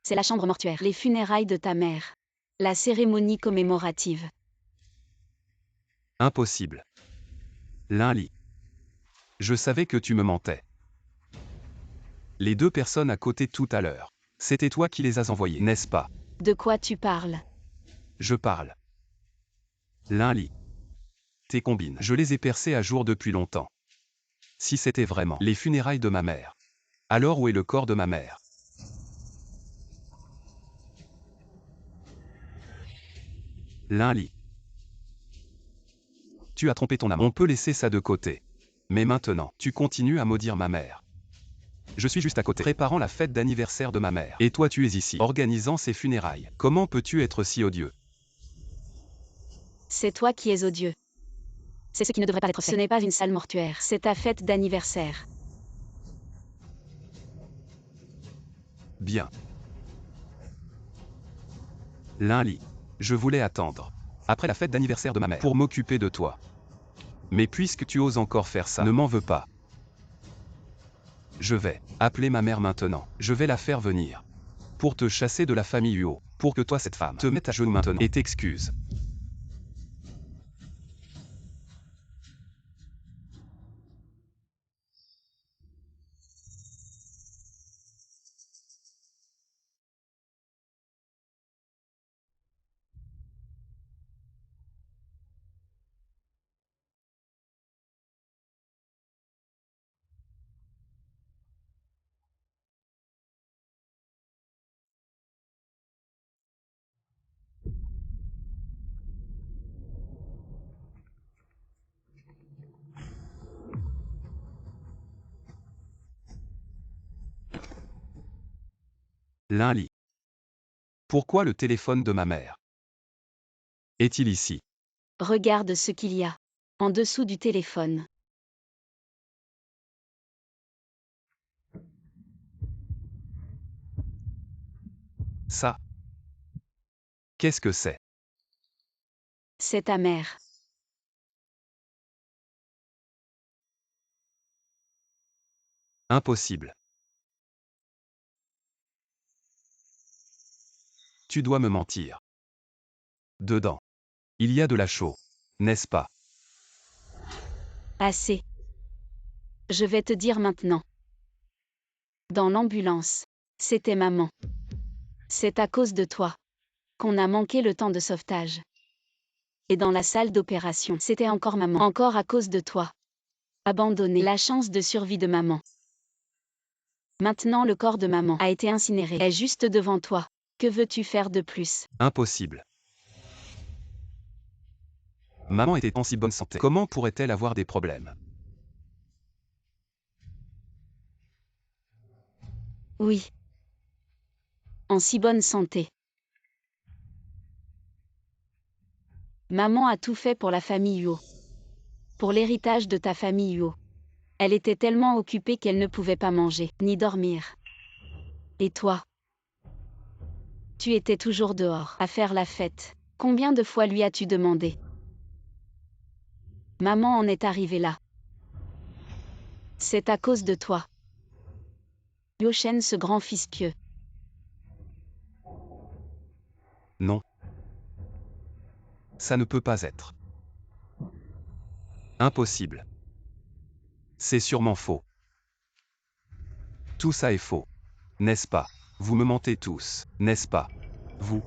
C'est la chambre mortuaire, les funérailles de ta mère. La cérémonie commémorative. Impossible. Linli. Je savais que tu me mentais. Les deux personnes à côté tout à l'heure. C'était toi qui les as envoyées, n'est-ce pas? De quoi tu parles? Je parle. Linli. Tes combines, je les ai percées à jour depuis longtemps. Si c'était vraiment les funérailles de ma mère, alors où est le corps de ma mère? Linli. Tu as trompé ton âme. On peut laisser ça de côté. Mais maintenant, tu continues à maudire ma mère. Je suis juste à côté, préparant la fête d'anniversaire de ma mère. Et toi tu es ici, organisant ses funérailles. Comment peux-tu être si odieux? C'est toi qui es odieux. C'est ce qui ne devrait pas être fait. Ce n'est pas une salle mortuaire, c'est ta fête d'anniversaire. Bien. L'un lit. Je voulais attendre. Après la fête d'anniversaire de ma mère. Pour m'occuper de toi. Mais puisque tu oses encore faire ça, ne m'en veux pas. Je vais appeler ma mère maintenant. Je vais la faire venir. Pour te chasser de la famille Huo. Pour que toi cette femme te mette à genoux maintenant et t'excuse. L'un lit. Pourquoi le téléphone de ma mère est-il ici? Regarde ce qu'il y a en dessous du téléphone. Ça. Qu'est-ce que c'est? C'est ta mère. Impossible. Tu dois me mentir. Dedans. Il y a de la chaux. N'est-ce pas? Assez. Je vais te dire maintenant. Dans l'ambulance, c'était maman. C'est à cause de toi qu'on a manqué le temps de sauvetage. Et dans la salle d'opération, c'était encore maman. Encore à cause de toi. Abandonné. La chance de survie de maman. Maintenant le corps de maman a été incinéré. Est juste devant toi. Que veux-tu faire de plus? Impossible. Maman était en si bonne santé. Comment pourrait-elle avoir des problèmes? Oui. En si bonne santé. Maman a tout fait pour la famille Huo. Pour l'héritage de ta famille Huo. Elle était tellement occupée qu'elle ne pouvait pas manger, ni dormir. Et toi? Tu étais toujours dehors, à faire la fête. Combien de fois lui as-tu demandé? Maman en est arrivée là. C'est à cause de toi. Yoshen, ce grand fils pieux. Non. Ça ne peut pas être. Impossible. C'est sûrement faux. Tout ça est faux. N'est-ce pas? Vous me mentez tous, n'est-ce pas? Vous.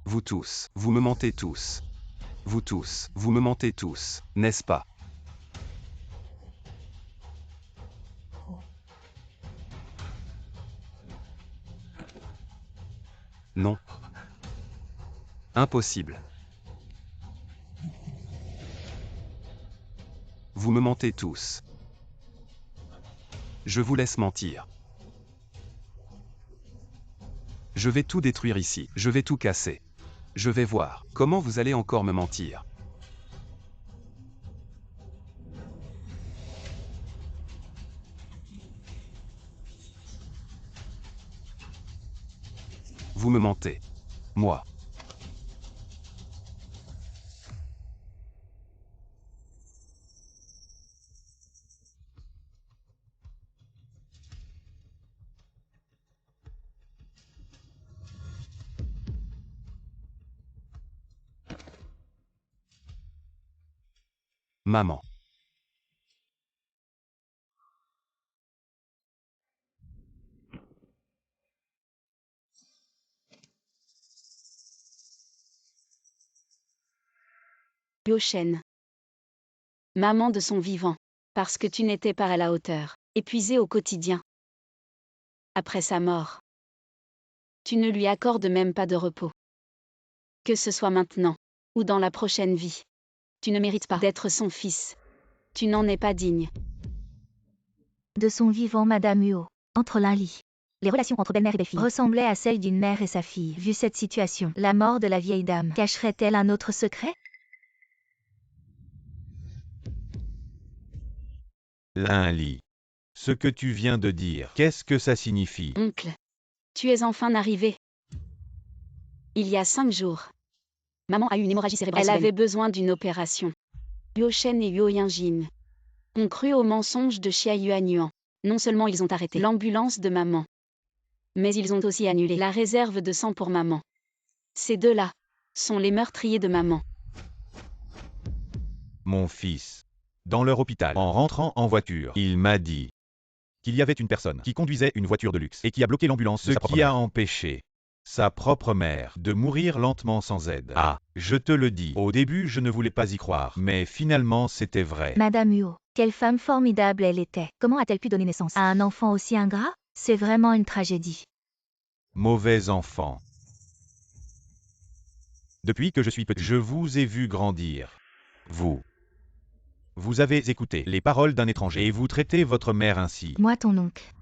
Vous tous, vous me mentez tous. Vous tous, vous me mentez tous, n'est-ce pas? Non. Impossible. Vous me mentez tous. Je vous laisse mentir. Je vais tout détruire ici, je vais tout casser. Je vais voir comment vous allez encore me mentir. Vous me mentez. Moi. Maman. Yoshen. Maman de son vivant. Parce que tu n'étais pas à la hauteur, épuisée au quotidien. Après sa mort. Tu ne lui accordes même pas de repos. Que ce soit maintenant, ou dans la prochaine vie. Tu ne mérites pas d'être son fils. Tu n'en es pas digne. De son vivant, Madame Huo. Entre l'un lit. Les relations entre belle-mère et belle-fille ressemblaient à celles d'une mère et sa fille. Vu cette situation, la mort de la vieille dame cacherait-elle un autre secret? L'un lit. Ce que tu viens de dire, qu'est-ce que ça signifie? Oncle. Tu es enfin arrivé. Il y a 5 jours. Maman a eu une hémorragie cérébrale Elle soudaine. avait besoin d'une opération. Yuo Shen et Yuo Yinjin ont cru au mensonge de Xia Yuanyuan. Non seulement ils ont arrêté L'ambulance de maman. Mais ils ont aussi annulé la réserve de sang pour maman. Ces deux-là sont les meurtriers de maman. Mon fils. Dans leur hôpital, en rentrant en voiture, il m'a dit qu'il y avait une personne qui conduisait une voiture de luxe et qui a bloqué l'ambulance, ce qui a empêché sa propre mère de mourir lentement sans aide. Ah, je te le dis, au début je ne voulais pas y croire, mais finalement c'était vrai. Madame Huo, quelle femme formidable elle était. Comment a-t-elle pu donner naissance à un enfant aussi ingrat? C'est vraiment une tragédie. Mauvais enfant. Depuis que je suis petit, je vous ai vu grandir. Vous avez écouté les paroles d'un étranger et vous traitez votre mère ainsi. Moi ton oncle.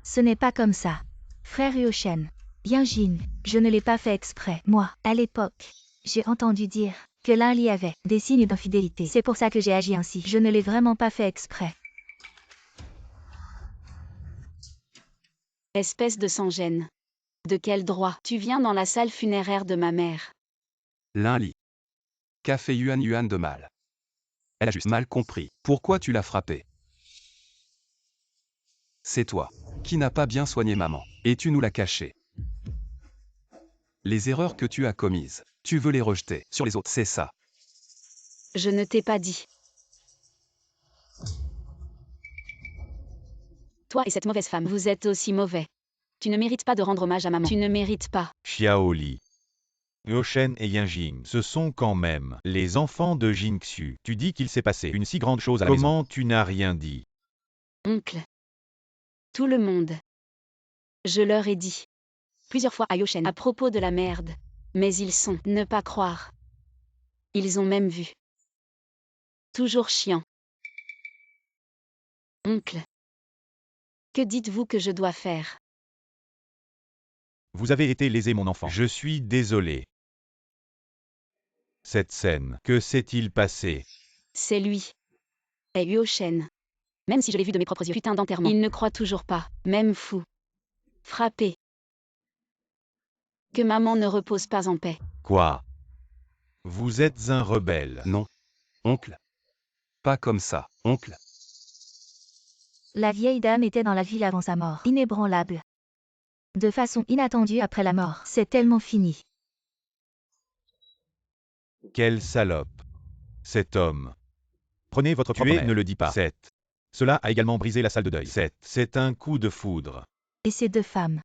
Ce n'est pas comme ça. Frère Yuo Shen. Yinjin, je ne l'ai pas fait exprès. Moi, à l'époque, j'ai entendu dire que l'un y avait des signes d'infidélité. C'est pour ça que j'ai agi ainsi. Je ne l'ai vraiment pas fait exprès. Espèce de sans-gêne. De quel droit tu viens dans la salle funéraire de ma mère? Lin Li. Qu'a fait Yuan Yuan de mal? Elle a juste mal compris. Pourquoi tu l'as frappé? C'est toi qui n'as pas bien soigné maman, et tu nous l'as caché. Les erreurs que tu as commises, tu veux les rejeter sur les autres, c'est ça. Je ne t'ai pas dit. Toi et cette mauvaise femme, Vous êtes aussi mauvais. tu ne mérites pas de rendre hommage à maman. Tu ne mérites pas. Xiaoli. Yuo Shen et Yinjin, ce sont quand même les enfants de Jingxu. Tu dis qu'il s'est passé une si grande chose à la maison. Comment tu n'as rien dit? Oncle. Tout le monde. Je leur ai dit. Plusieurs fois à Yuo Shen. À propos de la merde. Mais ils sont, ne pas croire. Ils ont même vu. Toujours chiant. Oncle. Que dites-vous que je dois faire? Vous avez été lésé mon enfant. Je suis désolé. Cette scène, que s'est-il passé? C'est lui. Et Yuo Shen. Même si je l'ai vu de mes propres yeux. Putain d'enterrement. Il ne croit toujours pas, même fou. Frappé. Que maman ne repose pas en paix. Quoi? Vous êtes un rebelle. Non. Oncle. Pas comme ça, oncle. La vieille dame était dans la ville avant sa mort. Inébranlable. De façon inattendue après la mort. C'est tellement fini. Quelle salope. Cet homme. Prenez votre propre mère. Ne le dis pas. 7. Cela a également brisé la salle de deuil. 7. C'est un coup de foudre. Et ces deux femmes.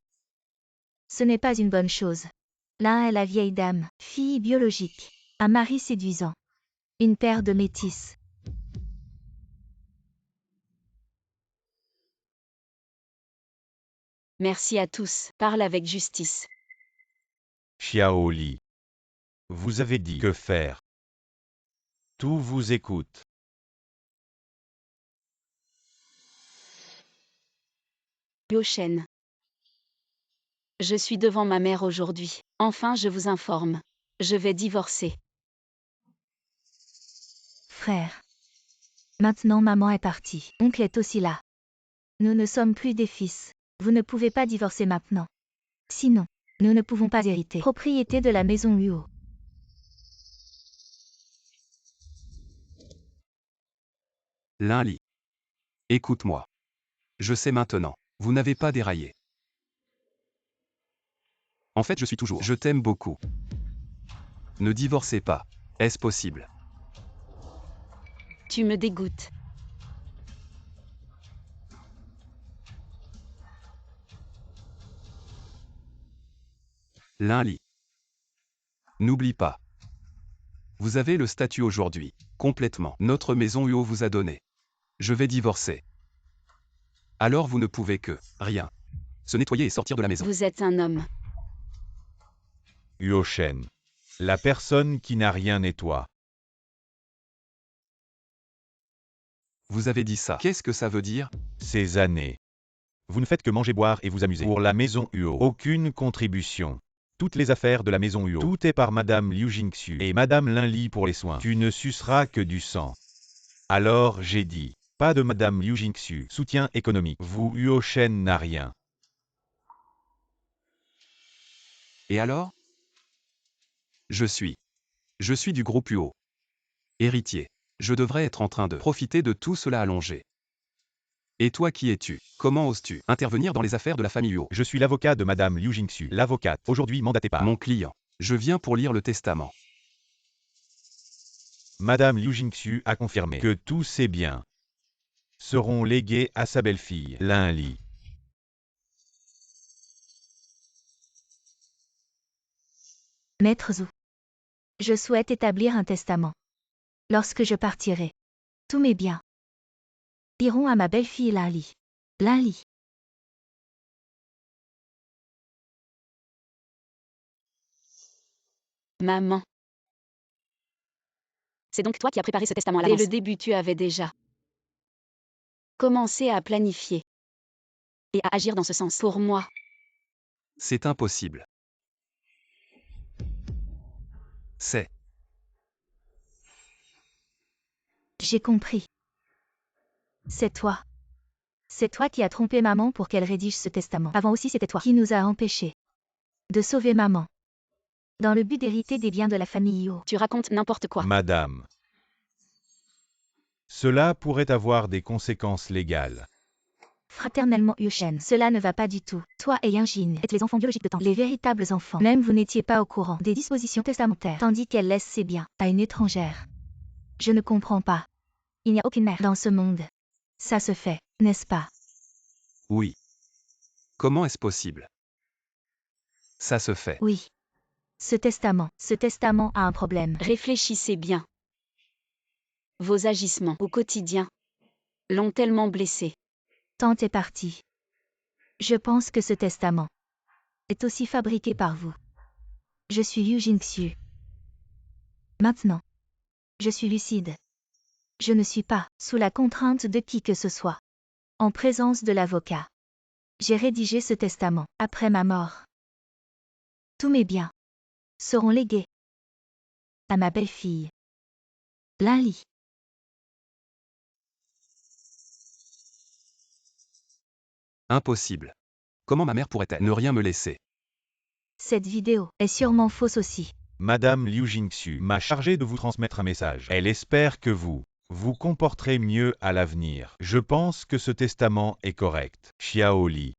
Ce n'est pas une bonne chose. L'un est la vieille dame, fille biologique. Un mari séduisant. Une paire de métis. Merci à tous. Parle avec justice. Xiaoli. Vous avez dit que faire. Tout vous écoute. Yuo Shen. Je suis devant ma mère aujourd'hui. Enfin, je vous informe. Je vais divorcer. Frère. Maintenant maman est partie. Oncle est aussi là. Nous ne sommes plus des fils. Vous ne pouvez pas divorcer maintenant. Sinon, nous ne pouvons pas hériter. Propriété de la maison Huo. Lin Li. Écoute-moi. Je sais maintenant. Vous n'avez pas déraillé. En fait, je suis toujours. Je t'aime beaucoup. Ne divorcez pas. Est-ce possible? Tu me dégoûtes. Lin Li. N'oublie pas. Vous avez le statut aujourd'hui. Complètement. Notre maison Huo vous a donné. Je vais divorcer. Alors vous ne pouvez que rien. Se nettoyer et sortir de la maison. Vous êtes un homme. Yuo Shen. La personne qui n'a rien nettoie. Vous avez dit ça. Qu'est-ce que ça veut dire? Ces années. Vous ne faites que manger, boire et vous amuser. Pour la maison Huo. Aucune contribution. Toutes les affaires de la maison Huo. Tout est par Madame Liu Jingxu et Madame Lin Li pour les soins. Tu ne suceras que du sang. Alors j'ai dit. Pas de Madame Liu Jingxu. Soutien économique. Vous Yuo Shen n'a rien. Et alors? Je suis du groupe UO. Héritier. Je devrais être en train de profiter de tout cela allongé. Et toi qui es-tu? Comment oses-tu intervenir dans les affaires de la famille UO? Je suis l'avocat de Madame Liu Jingxu, l'avocate, aujourd'hui mandatée par Mon client. Je viens pour lire le testament. Madame Liu Jingxu a confirmé que tous ses biens seront légués à sa belle-fille, Lin Li. Maître Zhu. Je souhaite établir un testament. Lorsque je partirai, tous mes biens iront à ma belle-fille Lin Li. Lin Li. Maman. C'est donc toi qui as préparé ce testament à Dès l'avance. le début, tu avais déjà commencé à planifier. Et à agir dans ce sens. Pour moi, C'est impossible. C'est J'ai compris. C'est toi. C'est toi qui as trompé maman pour qu'elle rédige ce testament. Avant aussi, c'était toi qui nous a empêchés de sauver maman. Dans le but d'hériter des biens de la famille Yo. Tu racontes n'importe quoi. Madame. Cela pourrait avoir des conséquences légales. Fraternellement Yushen, cela ne va pas du tout. Toi et Yinjin êtes les enfants biologiques de Tang, les véritables enfants. Même vous n'étiez pas au courant des dispositions testamentaires, tandis qu'elle laisse ses biens à une étrangère. Je ne comprends pas. Il n'y a aucune mère dans ce monde. Ça se fait, n'est-ce pas? oui. Comment est-ce possible? Ça se fait. Oui. Ce testament a un problème. réfléchissez bien. Vos agissements au quotidien l'ont tellement blessé. Tante est partie. Je pense que ce testament est aussi fabriqué par vous. Je suis Yu Jingxu. Maintenant, je suis lucide. Je ne suis pas sous la contrainte de qui que ce soit. En présence de l'avocat, j'ai rédigé ce testament après ma mort. Tous mes biens seront légués à ma belle-fille, Lin Li. Impossible. Comment ma mère pourrait-elle ne rien me laisser? Cette vidéo est sûrement fausse aussi. Madame Liu Jingxu m'a chargé de vous transmettre un message. Elle espère que vous vous comporterez mieux à l'avenir. Je pense que ce testament est correct. Xiao Li.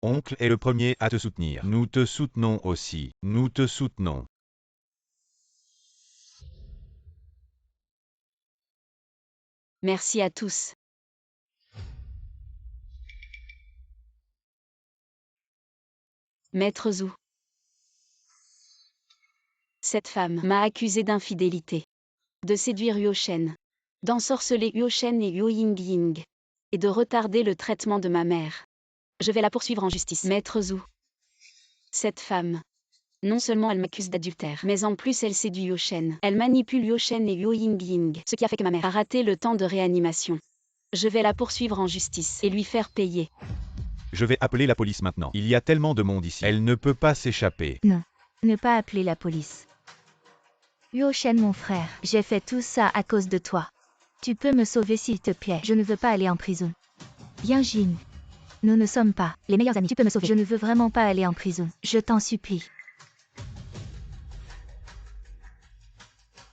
Oncle est le premier à te soutenir. Nous te soutenons aussi. Nous te soutenons. Merci à tous. Maître Zhu. Cette femme m'a accusé d'infidélité, de séduire Yoshen, d'ensorceler Yoshen et Yo Ying, et de retarder le traitement de ma mère. Je vais la poursuivre en justice. Maître Zhu. Cette femme, non seulement elle m'accuse d'adultère, mais en plus elle séduit Yoshen. Elle manipule Yoshen et Yo Ying, Ce qui a fait que ma mère a raté le temps de réanimation. Je vais la poursuivre en justice et lui faire payer. Je vais appeler la police maintenant. Il y a tellement de monde ici. Elle ne peut pas s'échapper. Non, ne pas appeler la police. Yoshen mon frère, j'ai fait tout ça à cause de toi. Tu peux me sauver s'il te plaît. Je ne veux pas aller en prison. Yinjin. Nous ne sommes pas les meilleurs amis. Tu peux me sauver. Je ne veux vraiment pas aller en prison. Je t'en supplie.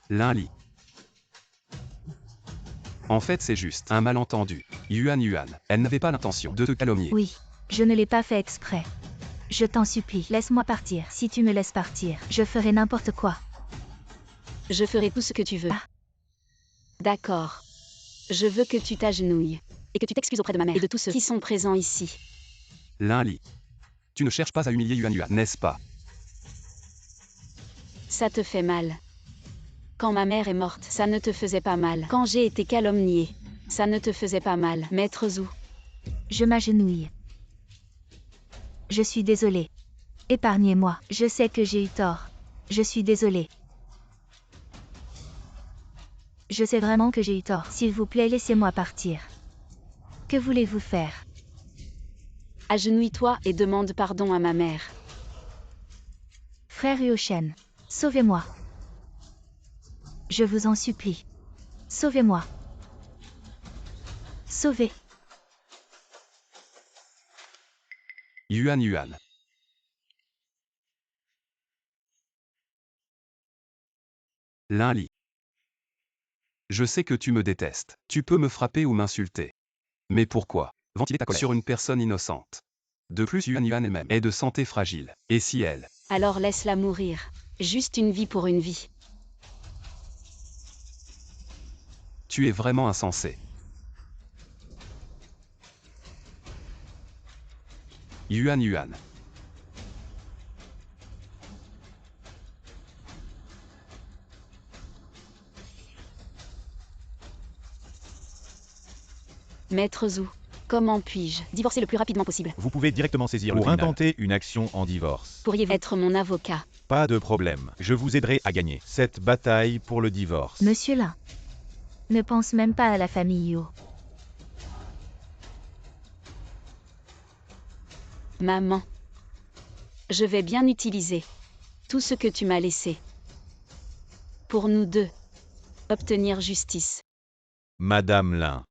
Lin Li. En fait, c'est juste un malentendu. Yuan, elle n'avait pas l'intention de te calomnier. Oui, je ne l'ai pas fait exprès. Je t'en supplie, laisse-moi partir. Si tu me laisses partir, je ferai n'importe quoi. Je ferai tout ce que tu veux. Ah. D'accord. Je veux que tu t'agenouilles et que tu t'excuses auprès de ma mère et de tous ceux qui sont présents ici. Lin Li. Tu ne cherches pas à humilier Yuan, n'est-ce pas? Ça te fait mal. Quand ma mère est morte, ça ne te faisait pas mal. Quand j'ai été calomniée, ça ne te faisait pas mal. Maître Zhu. Je m'agenouille. Je suis désolée. Épargnez-moi. Je sais que j'ai eu tort. Je suis désolée. Je sais vraiment que j'ai eu tort. S'il vous plaît, laissez-moi partir. Que voulez-vous faire? Agenouille-toi et demande pardon à ma mère. Frère Yoshen, sauvez-moi. Je vous en supplie. Sauvez-moi. Sauvez. Yuan. Lin Li. Je sais que tu me détestes. Tu peux me frapper ou m'insulter. Mais pourquoi ventiler ta colère sur une personne innocente? De plus, Yuan Yuan elle-même est de santé fragile. Et si elle... Alors laisse-la mourir. Juste une vie pour une vie. Tu es vraiment insensé. Yuan Yuan. Maître Zhu, comment puis-je Divorcer le plus rapidement possible. Vous pouvez directement saisir le Pour tribunal. intenter Intenter une action en divorce. Pourriez-vous être mon avocat? Pas de problème. Je vous aiderai à gagner cette bataille pour le divorce. Monsieur Lin. Ne pense même pas à la famille Yo. Maman. Je vais bien utiliser tout ce que tu m'as laissé. Pour nous deux. Obtenir justice. Madame Lin.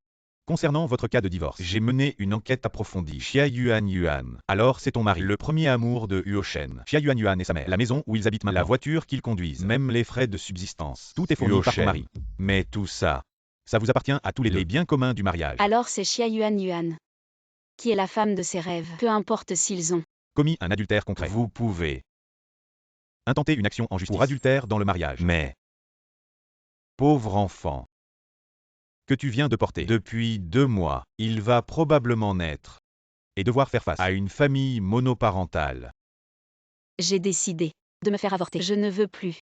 Concernant votre cas de divorce, j'ai mené une enquête approfondie. Xia Yuan Yuan. Alors c'est ton mari, le premier amour de Huo Shen. Xia Yuan Yuan et sa mère. La maison où ils habitent maintenant. La voiture qu'ils conduisent. Même les frais de subsistance. Tout est fourni par ton mari. Mais tout ça, ça vous appartient à tous les deux. Les biens communs du mariage. Alors c'est Xia Yuan Yuan. Qui est la femme de ses rêves. Peu importe s'ils ont. Commis un adultère concret. Vous pouvez intenter une action en justice pour adultère dans le mariage. Mais, pauvre enfant que tu viens de porter depuis 2 mois, il va probablement naître et devoir faire face à une famille monoparentale. J'ai décidé. de me faire avorter? Je ne veux plus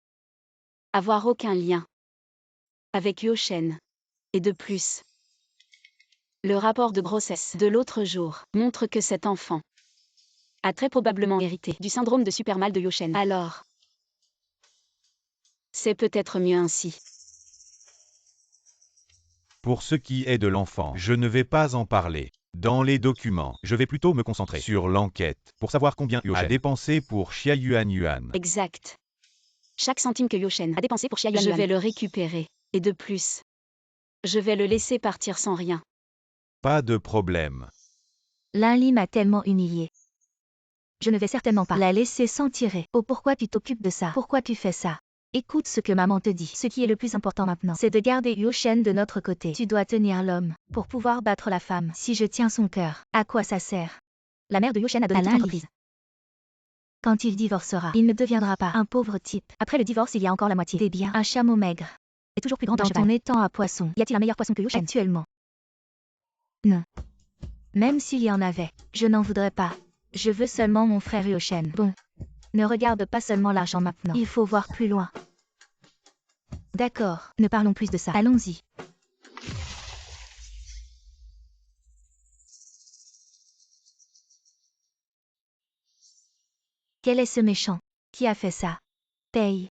avoir aucun lien avec Huo Shen. Et de plus, le rapport de grossesse de l'autre jour montre que cet enfant a très probablement hérité Du syndrome de super-mal de Huo Shen. Alors, c'est peut-être mieux ainsi. Pour ce qui est de l'enfant, je ne vais pas en parler. Dans les documents, je vais plutôt me concentrer sur l'enquête pour savoir combien Huo Shen a dépensé pour Xia Yuan Yuan. Exact. Chaque centime que Huo Shen a dépensé pour Xia Yuan Je Yuan. vais le récupérer. Et de plus, je vais le laisser partir sans rien. Pas de problème. Lin Li m'a tellement humiliée. Je ne vais certainement pas la laisser s'en tirer. Oh, pourquoi tu t'occupes de ça? Pourquoi tu fais ça? Écoute ce que maman te dit. Ce qui est le plus important maintenant, c'est de garder Huo Shen de notre côté. Tu dois tenir l'homme pour pouvoir battre la femme. Si je tiens son cœur, à quoi ça sert? La mère de Huo Shen a donné toute Lin Li. l'entreprise. Quand il divorcera, il ne deviendra pas un pauvre type. Après le divorce, il y a encore la moitié. Des biens, un chameau maigre. Est toujours plus grand Dans qu'un ton cheval. étang à poisson, Y a-t-il un meilleur poisson que Huo Shen? actuellement? Non. Même s'il y en avait, je n'en voudrais pas. Je veux seulement mon frère Huo Shen. Bon. Ne regarde pas seulement l'argent maintenant. Il faut voir plus loin. D'accord, ne parlons plus de ça. Allons-y. Quel est ce méchant? Qui a fait ça? Paye.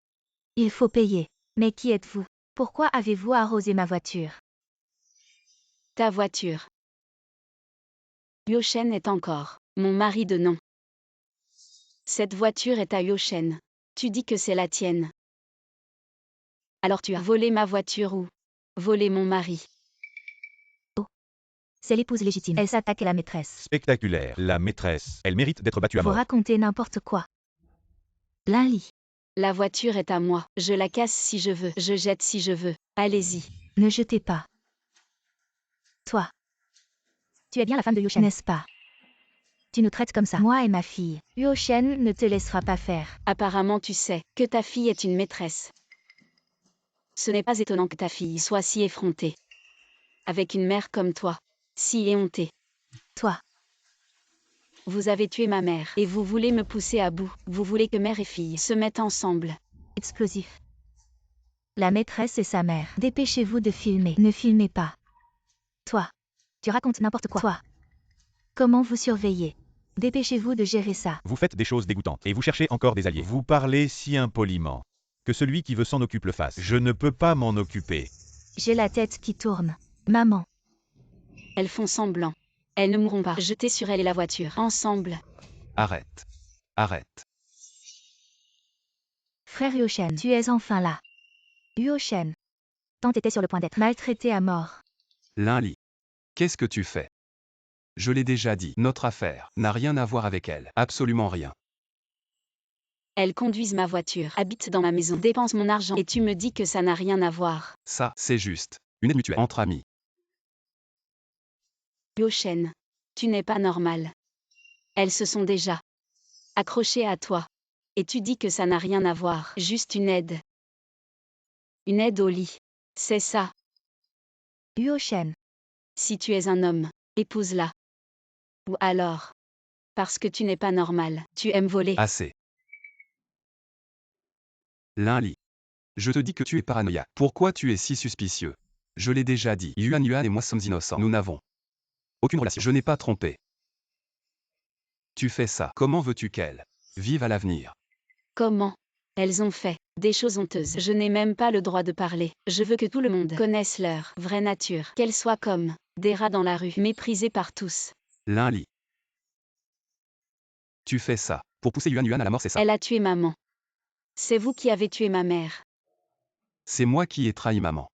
Il faut payer. Mais qui êtes-vous? Pourquoi avez-vous arrosé ma voiture? Ta voiture. Huo Shen est encore mon mari de nom. Cette voiture est à Huo Shen. Tu dis que c'est la tienne. Alors tu as Voler ma voiture ou voler mon mari? C'est l'épouse légitime. Elle s'attaque à la maîtresse. Spectaculaire. La maîtresse, elle mérite d'être battue à Vous mort. racontez n'importe quoi. Lin Li, La voiture est à moi. Je la casse si je veux. Je jette si je veux. Allez-y. ne jetez pas. Toi, Tu es bien la femme de Huo Shen. n'est-ce pas? Tu nous traites comme ça. Moi et ma fille. Huo Shen ne te laissera pas faire. Apparemment tu sais que ta fille est une maîtresse. Ce n'est pas étonnant que ta fille soit si effrontée. Avec une mère comme toi. Si éhontée. Toi, Vous avez tué ma mère. Et vous voulez me pousser à bout. Vous voulez que mère et fille se mettent ensemble. explosif. La maîtresse et sa mère. Dépêchez-vous de filmer. Ne filmez pas. Toi, Tu racontes n'importe quoi. toi. Comment vous surveillez? Dépêchez-vous de gérer ça. Vous faites des choses dégoûtantes et vous cherchez encore des alliés. Vous parlez si impoliment que celui qui veut s'en occupe le fasse. Je ne peux pas m'en occuper. J'ai la tête qui tourne. Maman, Elles font semblant. Elles ne mourront pas. Jetez sur elle et la voiture. Ensemble. Arrête. Arrête. frère Huo Shen, tu es enfin là. Huo Shen, Tant était sur le point d'être. maltraité à mort. Lin Li. Qu'est-ce que tu fais? Je l'ai déjà dit, notre affaire n'a rien à voir avec elle. Absolument rien. Elles conduisent ma voiture, habitent dans ma maison, dépensent mon argent et tu me dis que ça n'a rien à voir. Ça, c'est juste. Une aide mutuelle entre amis. Yoshen, tu n'es pas normal. Elles se sont déjà accrochées à toi. Et tu dis que ça n'a rien à voir, juste une aide. Une aide au lit. C'est ça. Yoshen. Si tu es un homme, épouse-la. Ou alors, parce que tu n'es pas normal, tu aimes voler. Assez. L'un lit. Je te dis que tu es paranoïaque. Pourquoi tu es si suspicieux? Je l'ai déjà dit. Yuan et moi sommes innocents. Nous n'avons aucune relation. Je n'ai pas trompé. Tu fais ça. Comment veux-tu qu'elle vive à l'avenir? Comment? Elles ont fait des choses honteuses. Je n'ai même pas le droit de parler. Je veux que tout le monde connaisse leur vraie nature. Qu'elles soient comme des rats dans la rue, méprisées par tous. L'un lit. Tu fais ça pour pousser Yuan à la mort, c'est ça? Elle a tué maman. C'est vous qui avez tué ma mère. C'est moi qui ai trahi maman.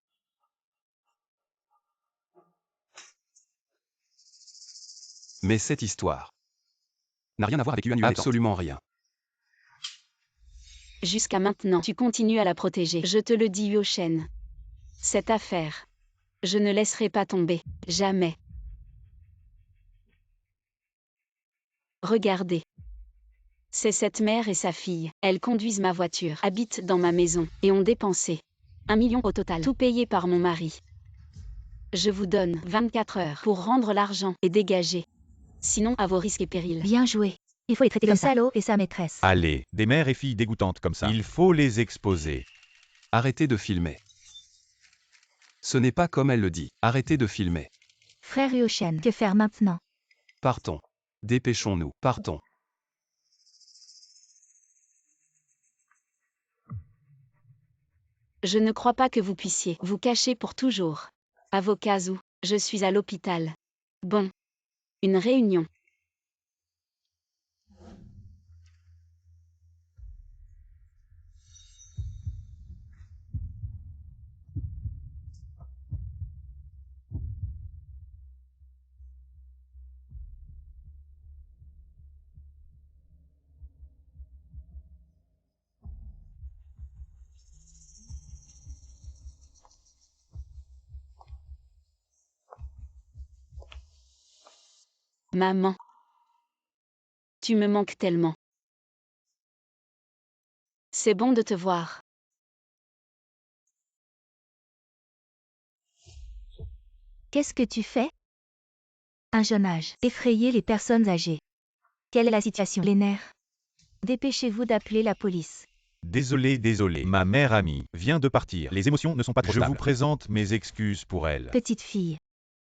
Mais cette histoire n'a rien à voir avec Yuan. Absolument rien. Jusqu'à maintenant, tu continues à la protéger. Je te le dis, Yoshen. Cette affaire, je ne laisserai pas tomber. Jamais. Regardez. C'est cette mère et sa fille. Elles conduisent ma voiture, habitent dans ma maison, et ont dépensé 1 million au total, tout payé par mon mari. Je vous donne 24 heures pour rendre l'argent et dégager. Sinon, à vos risques et périls. Bien joué. Il faut les traiter comme salaud et sa maîtresse. Allez, des mères et filles dégoûtantes comme ça. Il faut les exposer. Arrêtez de filmer. Ce n'est pas comme elle le dit. Arrêtez de filmer. Frère Yoshen, que faire maintenant? Partons. Dépêchons-nous. Partons. Je ne crois pas que vous puissiez vous cacher pour toujours. Avocat ou, je suis à l'hôpital. Bon. Une réunion. Maman. Tu me manques tellement. C'est bon de te voir. Qu'est-ce que tu fais? Un jeune âge. Effrayer les personnes âgées. Quelle est la situation? Les nerfs. Dépêchez-vous d'appeler la police. Désolé. Ma mère amie vient de partir. Les émotions ne sont pas trop stables. Je vous présente mes excuses pour elle. Petite fille.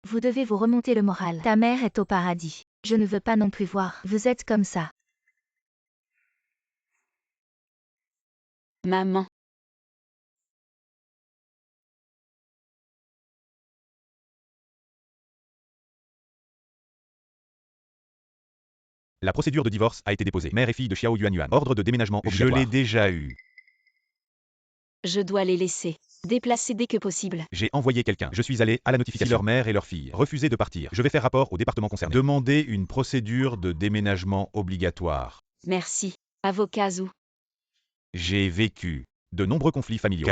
Vous devez vous remonter le moral. Ta mère est au paradis. Je ne veux pas non plus voir. Vous êtes comme ça. Maman. La procédure de divorce a été déposée. Mère et fille de Xiao Yuan. Ordre de déménagement obligatoire. Je l'ai déjà eu. Je dois les laisser déplacer dès que possible. J'ai envoyé quelqu'un. Je suis allé à la notification. Si leur mère et leur fille refusaient de partir, je vais faire rapport au département concerné. Demander une procédure de déménagement obligatoire. Merci. Avocat ou. J'ai vécu de nombreux conflits familiaux.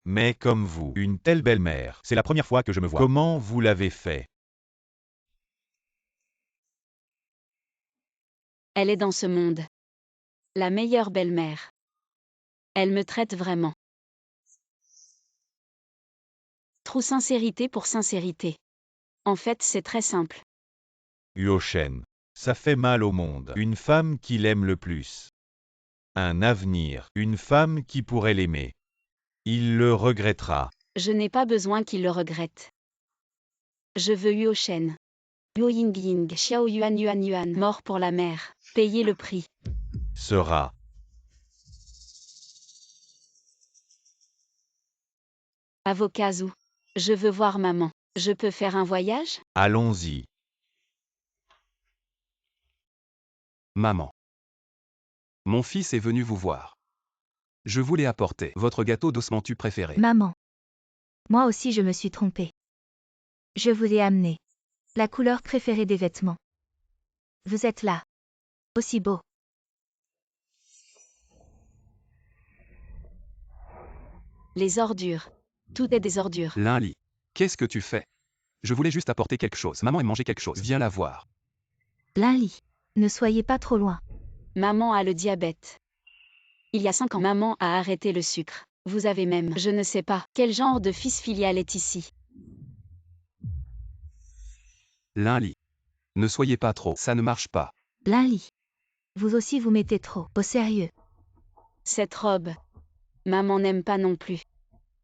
Mais comme vous, une telle belle-mère, c'est la première fois que je me vois. Comment vous l'avez fait? Elle est dans ce monde. La meilleure belle-mère. Elle me traite vraiment. Trop sincérité pour sincérité. En fait, c'est très simple. Yoshen. Ça fait mal au monde. Une femme qu'il aime le plus. Un avenir. Une femme qui pourrait l'aimer. Il le regrettera. Je n'ai pas besoin qu'il le regrette. Je veux Yoshen. Yo Ying, Xiao Yuan, mort pour la mère. Payez le prix. Sera. Avocat ou. Je veux voir maman. Je peux faire un voyage? Allons-y. Maman. Mon fils est venu vous voir. Je voulais apporter votre gâteau d'osmantu préféré. Maman. Moi aussi je me suis trompée. Je vous ai amené la couleur préférée des vêtements. Vous êtes là. Aussi beau. Les ordures. Tout est des ordures. Linli. Qu'est-ce que tu fais? Je voulais juste apporter quelque chose. Maman aime manger quelque chose. Viens la voir. Linli. Ne soyez pas trop loin. Maman a le diabète. Il y a 5 ans, maman a arrêté le sucre. Vous avez même, je ne sais pas, quel genre de fils filial est ici. Linli. Ne soyez pas trop. Ça ne marche pas. Linli. Vous aussi vous mettez trop. Au sérieux. Cette robe. Maman n'aime pas non plus.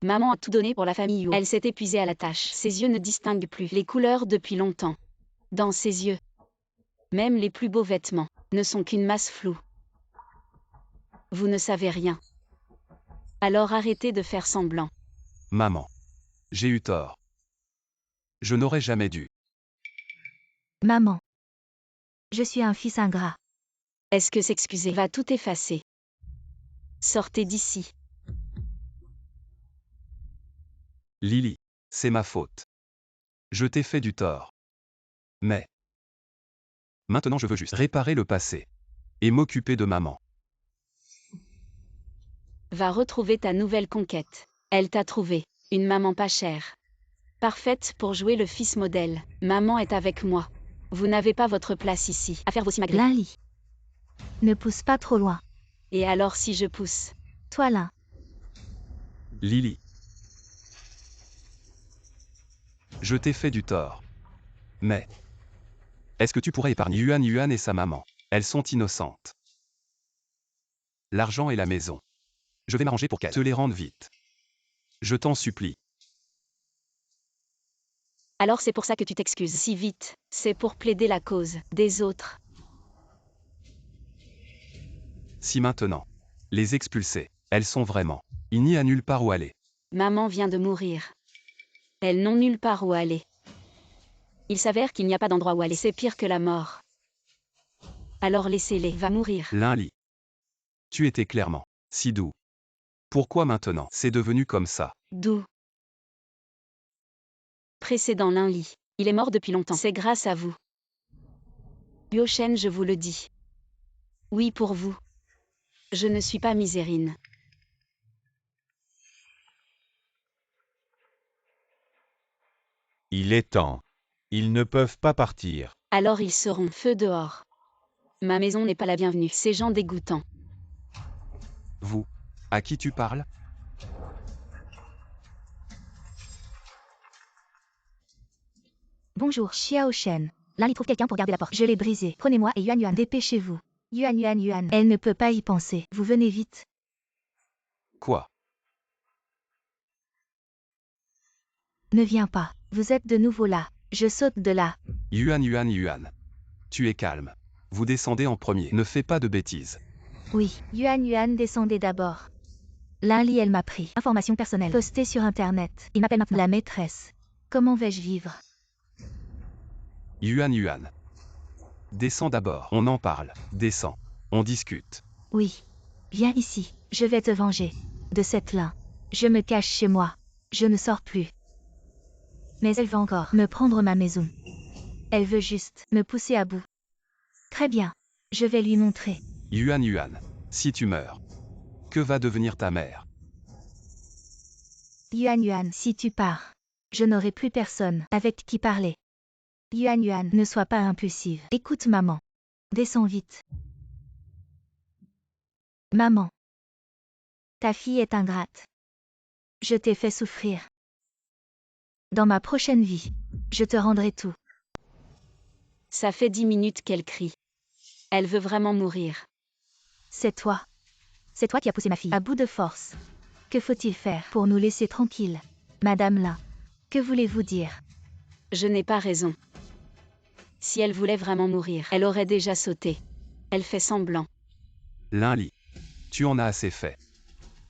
Maman a tout donné pour la famille. Elle s'est épuisée à la tâche. Ses yeux ne distinguent plus les couleurs depuis longtemps. Dans ses yeux. Même les plus beaux vêtements ne sont qu'une masse floue. Vous ne savez rien. Alors arrêtez de faire semblant. Maman. J'ai eu tort. Je n'aurais jamais dû. Maman. Je suis un fils ingrat. Est-ce que s'excuser va tout effacer? Sortez d'ici. Lily. C'est ma faute. Je t'ai fait du tort. Mais. Maintenant je veux juste réparer le passé. Et m'occuper de maman. Va retrouver ta nouvelle conquête. Elle t'a trouvé. Une maman pas chère. Parfaite pour jouer le fils modèle. Maman est avec moi. Vous n'avez pas votre place ici. À faire vos simagrées. Linli. Ne pousse pas trop loin. Et alors si je pousse? Toi là. Lily. Je t'ai fait du tort. Mais. Est-ce que tu pourrais épargner Yuan et sa maman? Elles sont innocentes. L'argent et la maison. Je vais m'arranger pour qu'elles te les rendent vite. Je t'en supplie. Alors c'est pour ça que tu t'excuses si vite. C'est pour plaider la cause des autres. Si maintenant. Les expulser. Elles sont vraiment. Il n'y a nulle part où aller. Maman vient de mourir. Elles n'ont nulle part où aller. Il s'avère qu'il n'y a pas d'endroit où aller. C'est pire que la mort. Alors laissez-les. Va mourir. Linli. Tu étais clairement si doux. Pourquoi maintenant c'est devenu comme ça? Doux. Précédent Linli. Il est mort depuis longtemps. C'est grâce à vous. Yoshen, je vous le dis. Oui pour vous. Je ne suis pas misérine. Il est temps. Ils ne peuvent pas partir. Alors ils seront feu dehors. Ma maison n'est pas la bienvenue. Ces gens dégoûtants. Vous. À qui tu parles? Bonjour, Xiao Shen. Linli trouve quelqu'un pour garder la porte. Je l'ai brisée. Prenez-moi et Yuan, dépêchez-vous. Yuan. Elle ne peut pas y penser. Vous venez vite. Quoi? Ne viens pas. Vous êtes de nouveau là. Je saute de là. Yuan. Tu es calme. Vous descendez en premier. Ne fais pas de bêtises. Oui, Yuan, descendez d'abord. Linli, elle m'a pris. Information personnelle. Postée sur Internet. Il m'appelle maintenant. La maîtresse. Comment vais-je vivre? Yuan. Descends d'abord. On en parle. Descends. On discute. Oui. Viens ici. Je vais te venger. De cette lin. Je me cache chez moi. Je ne sors plus. Mais elle veut encore me prendre ma maison. Elle veut juste me pousser à bout. Très bien. Je vais lui montrer. Yuan. Si tu meurs. Que va devenir ta mère? Yuan, si tu pars. Je n'aurai plus personne avec qui parler. Yuan, ne sois pas impulsive. Écoute maman. Descends vite. Maman. Ta fille est ingrate. Je t'ai fait souffrir. Dans ma prochaine vie, je te rendrai tout. Ça fait 10 minutes qu'elle crie. Elle veut vraiment mourir. C'est toi. C'est toi qui as poussé ma fille à bout de force. Que faut-il faire pour nous laisser tranquilles? Madame Lin, que voulez-vous dire? Je n'ai pas raison. Si elle voulait vraiment mourir, elle aurait déjà sauté. Elle fait semblant. Linli. Tu en as assez fait.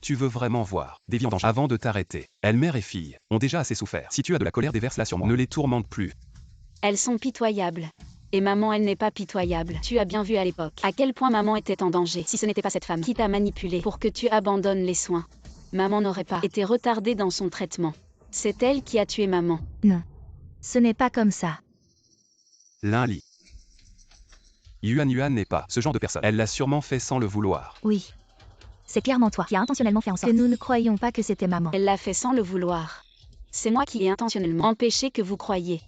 Tu veux vraiment voir des vies en danger avant de t'arrêter. Elle, mère et fille, ont déjà assez souffert. Si tu as de la colère, déverse-la sur moi. Ne les tourmente plus. Elles sont pitoyables. Et maman, elle n'est pas pitoyable. Tu as bien vu à l'époque à quel point maman était en danger. Si ce n'était pas cette femme qui t'a manipulé pour que tu abandonnes les soins, maman n'aurait pas été retardée dans son traitement. C'est elle qui a tué maman. Non. Ce n'est pas comme ça. Linli. Yuan n'est pas ce genre de personne. Elle l'a sûrement fait sans le vouloir. Oui. C'est clairement toi qui as intentionnellement fait en sorte Que nous ne croyions pas que c'était maman. Elle l'a fait sans le vouloir. C'est moi qui ai intentionnellement empêché que vous croyiez.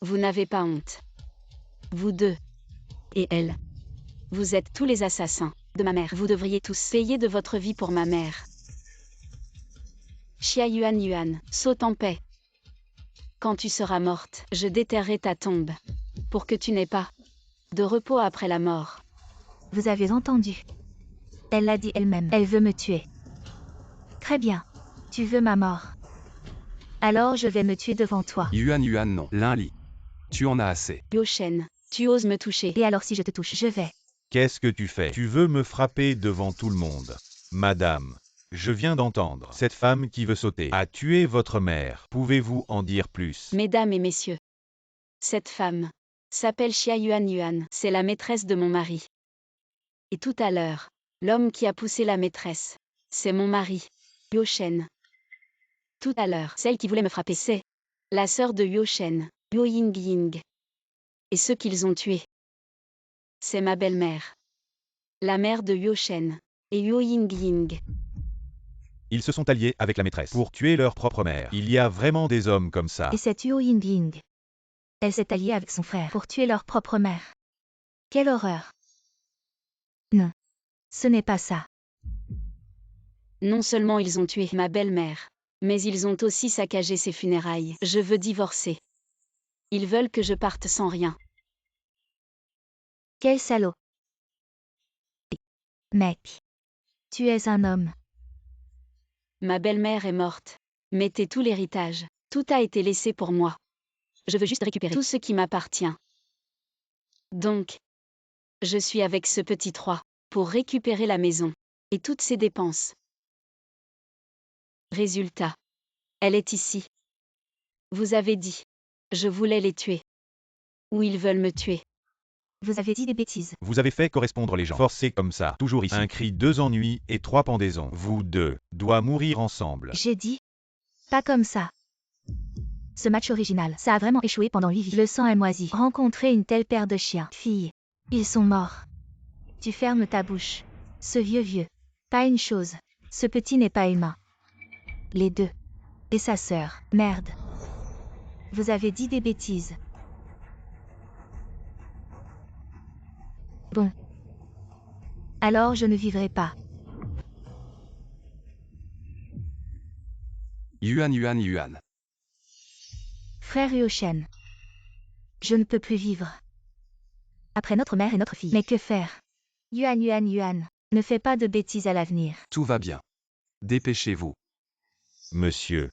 Vous n'avez pas honte. Vous deux. Et elle. Vous êtes tous les assassins de ma mère. Vous devriez tous payer de votre vie pour ma mère. Xia Yuan Yuan, saute en paix. Quand tu seras morte, je déterrerai ta tombe. Pour que tu n'aies pas de repos après la mort. Vous avez entendu. Elle l'a dit elle-même. Elle veut me tuer. Très bien. Tu veux ma mort. Alors je vais me tuer devant toi. Yuan Yuan non. Lin-Li. Tu en as assez. Yo Shen, tu oses me toucher. Et alors si je te touche, je vais. Qu'est-ce que tu fais? Tu veux me frapper devant tout le monde. Madame, je viens d'entendre. Cette femme qui veut sauter a tué votre mère. Pouvez-vous en dire plus? Mesdames et messieurs, cette femme s'appelle Xia Yuan Yuan. C'est la maîtresse de mon mari. Et tout à l'heure, l'homme qui a poussé la maîtresse, c'est mon mari, Yo Shen. Tout à l'heure, celle qui voulait me frapper, c'est la sœur de Yo Shen, Yo Ying Ying. Et ceux qu'ils ont tués, c'est ma belle-mère, la mère de Yo Shen et Yo Ying Ying. Ils se sont alliés avec la maîtresse pour tuer leur propre mère. Il y a vraiment des hommes comme ça. Et cette Yo Ying Ying. Elle s'est alliée avec son frère pour tuer leur propre mère. Quelle horreur. Non. Ce n'est pas ça. Non seulement ils ont tué ma belle-mère, mais ils ont aussi saccagé ses funérailles. Je veux divorcer. Ils veulent que je parte sans rien. Quel salaud. Mec. Tu es un homme. Ma belle-mère est morte. Mettez tout l'héritage. Tout a été laissé pour moi. Je veux juste récupérer tout ce qui m'appartient. Donc, je suis avec ce petit 3 pour récupérer la maison et toutes ses dépenses. Résultat. Elle est ici. Vous avez dit. Je voulais les tuer. Ou ils veulent me tuer. Vous avez dit des bêtises. Vous avez fait correspondre les gens. Forcés comme ça. Toujours ici. Un cri, 2 ennuis et 3 pendaisons. Vous deux doivent mourir ensemble. J'ai dit. Pas comme ça. Ce match original, ça a vraiment échoué pendant 8 vies. Le sang est moisi. Rencontrer une telle paire de chiens. Filles. Ils sont morts. Tu fermes ta bouche. Ce vieux. Pas une chose. Ce petit n'est pas humain. Les deux. Et sa sœur. Merde. Vous avez dit des bêtises. Bon. Alors je ne vivrai pas. Yuan Yuan Yuan. Frère Yoshen. Je ne peux plus vivre. Après notre mère et notre fille. Mais que faire? Yuan. Ne fais pas de bêtises à l'avenir. Tout va bien. Dépêchez-vous. Monsieur.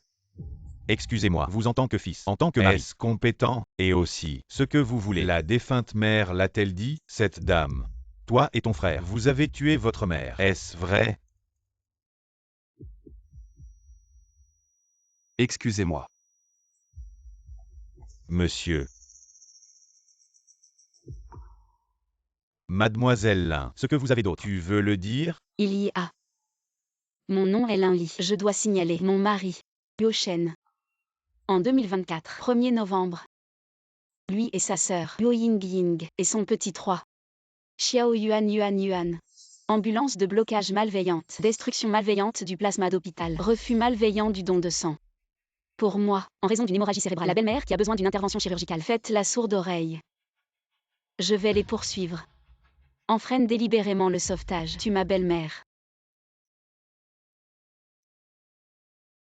Excusez-moi, vous en tant que fils, en tant que mari, est-ce compétent, et aussi, ce que vous voulez. La défunte mère l'a-t-elle dit, cette dame? Toi et ton frère, vous avez tué votre mère. Est-ce vrai? Excusez-moi. Monsieur. Mademoiselle Lin, ce que vous avez d'autre, tu veux le dire? Il y a. Mon nom est Lin-Li. Je dois signaler mon mari, Yo Shen. En 2024, 1er novembre. Lui et sa sœur, Yo Ying Ying, et son petit 3. Xiao Yuan. Ambulance de blocage malveillante. Destruction malveillante du plasma d'hôpital. Refus malveillant du don de sang. Pour moi, en raison d'une hémorragie cérébrale. La belle-mère qui a besoin d'une intervention chirurgicale. Faites la sourde oreille. Je vais les poursuivre. Enfreine délibérément le sauvetage. Tue ma belle-mère.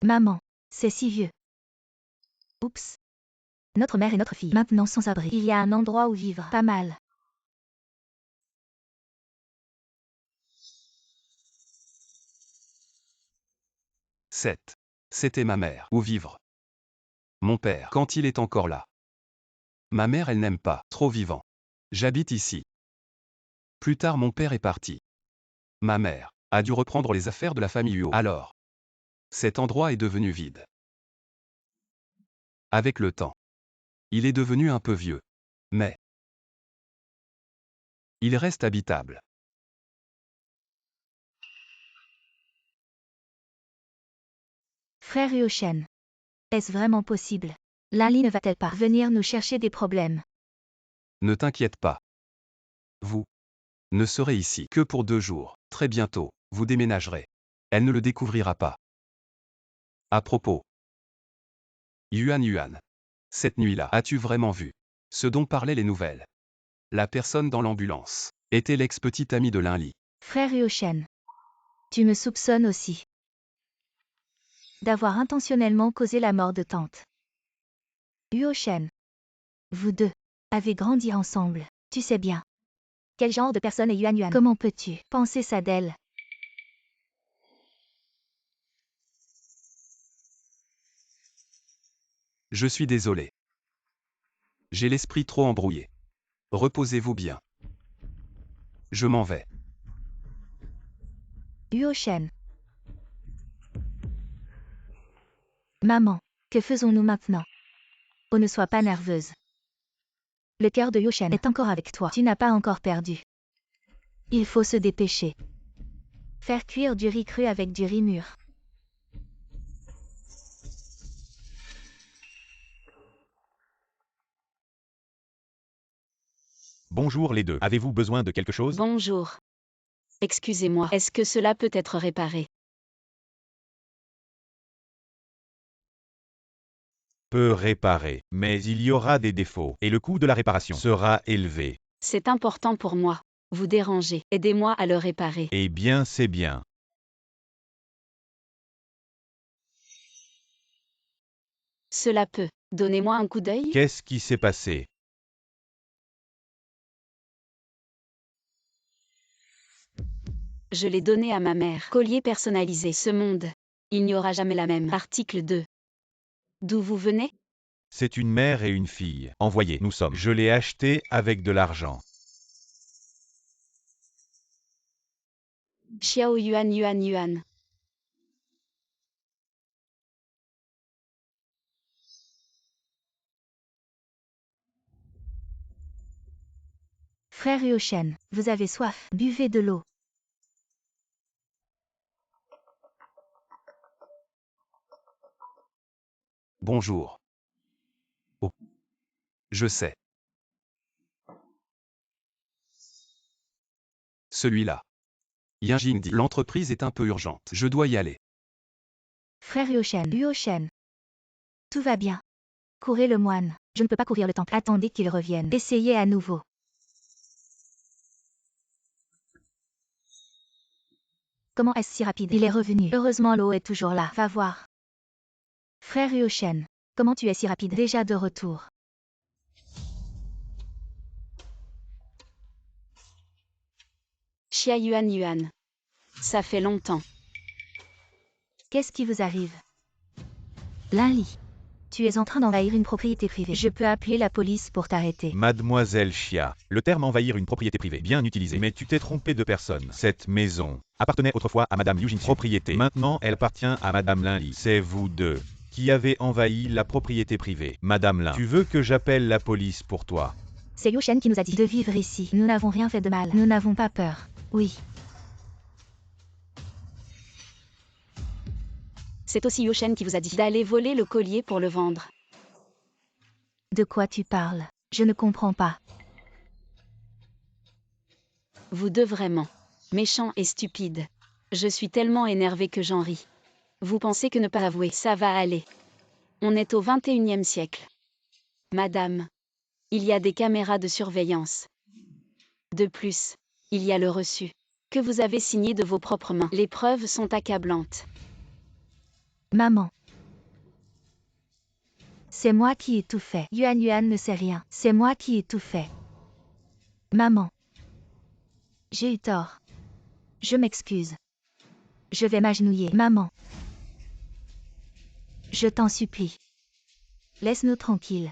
Maman. C'est si vieux. Oups. Notre mère et notre fille. Maintenant sans abri. Il y a un endroit où vivre. Pas mal. C'était ma mère. Où vivre? Mon père, quand il est encore là. Ma mère, elle n'aime pas. Trop vivant. J'habite ici. Plus tard, mon père est parti. Ma mère a dû reprendre les affaires de la famille Huo. Alors, cet endroit est devenu vide. Avec le temps, il est devenu un peu vieux. Mais il reste habitable. Frère Yoshen. Est-ce vraiment possible? Lali ne va-t-elle pas venir nous chercher des problèmes? Ne t'inquiète pas. Vous ne serai ici que pour 2 jours. Très bientôt, vous déménagerez. Elle ne le découvrira pas. À propos. Yuan. Cette nuit-là, as-tu vraiment vu ce dont parlaient les nouvelles? La personne dans l'ambulance était l'ex-petite amie de Linli. Frère Yuoshen. Tu me soupçonnes aussi d'avoir intentionnellement causé la mort de tante. Yuoshen. Vous deux avez grandi ensemble, tu sais bien. Quel genre de personne est Yuan? Comment peux-tu penser ça d'elle? Je suis désolé. J'ai l'esprit trop embrouillé. Reposez-vous bien. Je m'en vais. Yuoshen. Maman, que faisons-nous maintenant? Oh, ne sois pas nerveuse. Le cœur de Yuoshen est encore avec toi. Tu n'as pas encore perdu. Il faut se dépêcher. Faire cuire du riz cru avec du riz mûr. Bonjour les deux. Avez-vous besoin de quelque chose? Bonjour. Excusez-moi, est-ce que cela peut être réparé? Peut réparer, mais il y aura des défauts, et le coût de la réparation sera élevé. C'est important pour moi. Vous dérangez. Aidez-moi à le réparer. Eh bien, c'est bien. Cela peut. Donnez-moi un coup d'œil. Qu'est-ce qui s'est passé? Je l'ai donné à ma mère. Collier personnalisé. Ce monde. Il n'y aura jamais la même. Article 2. D'où vous venez? C'est une mère et une fille. Envoyez, nous sommes. Je l'ai acheté avec de l'argent. Xiao Yuan. Frère Yuoshen, vous avez soif, buvez de l'eau. Bonjour. Oh. Je sais. Celui-là. Yinjing dit, l'entreprise est un peu urgente. Je dois y aller. Frère Yuoshen. Tout va bien. Courez le moine. Je ne peux pas courir le temple. Attendez qu'il revienne. Essayez à nouveau. Comment est-ce si rapide? Il est revenu. Heureusement l'eau est toujours là. Va voir. Frère Yuoshen. Comment tu es si rapide? Déjà de retour. Xia Yuan. Ça fait longtemps. Qu'est-ce qui vous arrive? Linli. Tu es en train d'envahir une propriété privée. Je peux appeler la police pour t'arrêter. Mademoiselle Chia, le terme envahir une propriété privée, bien utilisé. Mais tu t'es trompé de personne. Cette maison appartenait autrefois à Madame Yujin. Propriété. Maintenant, elle appartient à Madame Linli. C'est vous deux qui avez envahi la propriété privée. Madame Lin, tu veux que j'appelle la police pour toi? C'est Yuoshen qui nous a dit de vivre ici. Nous n'avons rien fait de mal. Nous n'avons pas peur. Oui. C'est aussi Yuoshen qui vous a dit d'aller voler le collier pour le vendre. De quoi tu parles? Je ne comprends pas. Vous deux vraiment. Méchant et stupide. Je suis tellement énervé que j'en ris. Vous pensez que ne pas avouer, ça va aller. On est au 21e siècle. Madame. Il y a des caméras de surveillance. De plus, il y a le reçu. Que vous avez signé de vos propres mains. Les preuves sont accablantes. Maman. C'est moi qui ai tout fait. Yuan ne sait rien. C'est moi qui ai tout fait. Maman. J'ai eu tort. Je m'excuse. Je vais m'agenouiller. Maman. Je t'en supplie. Laisse-nous tranquilles.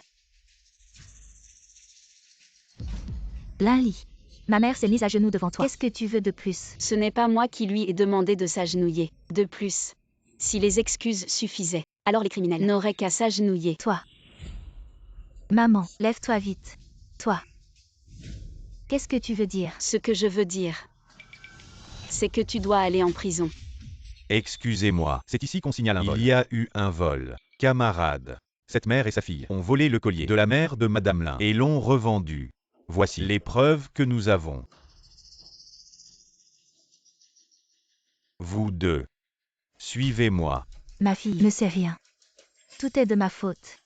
Linli. Ma mère s'est mise à genoux devant toi. Qu'est-ce que tu veux de plus? Ce n'est pas moi qui lui ai demandé de s'agenouiller. De plus, si les excuses suffisaient, alors les criminels n'auraient qu'à s'agenouiller. Toi. Maman, lève-toi vite. Toi. Qu'est-ce que tu veux dire? Ce que je veux dire, c'est que tu dois aller en prison. Excusez-moi, c'est ici qu'on signale un vol. Il y a eu un vol. Camarade. Cette mère et sa fille ont volé le collier de la mère de Madame Lin et l'ont revendu. Voici les preuves que nous avons. Vous deux. Suivez-moi. Ma fille ne sait rien. Tout est de ma faute.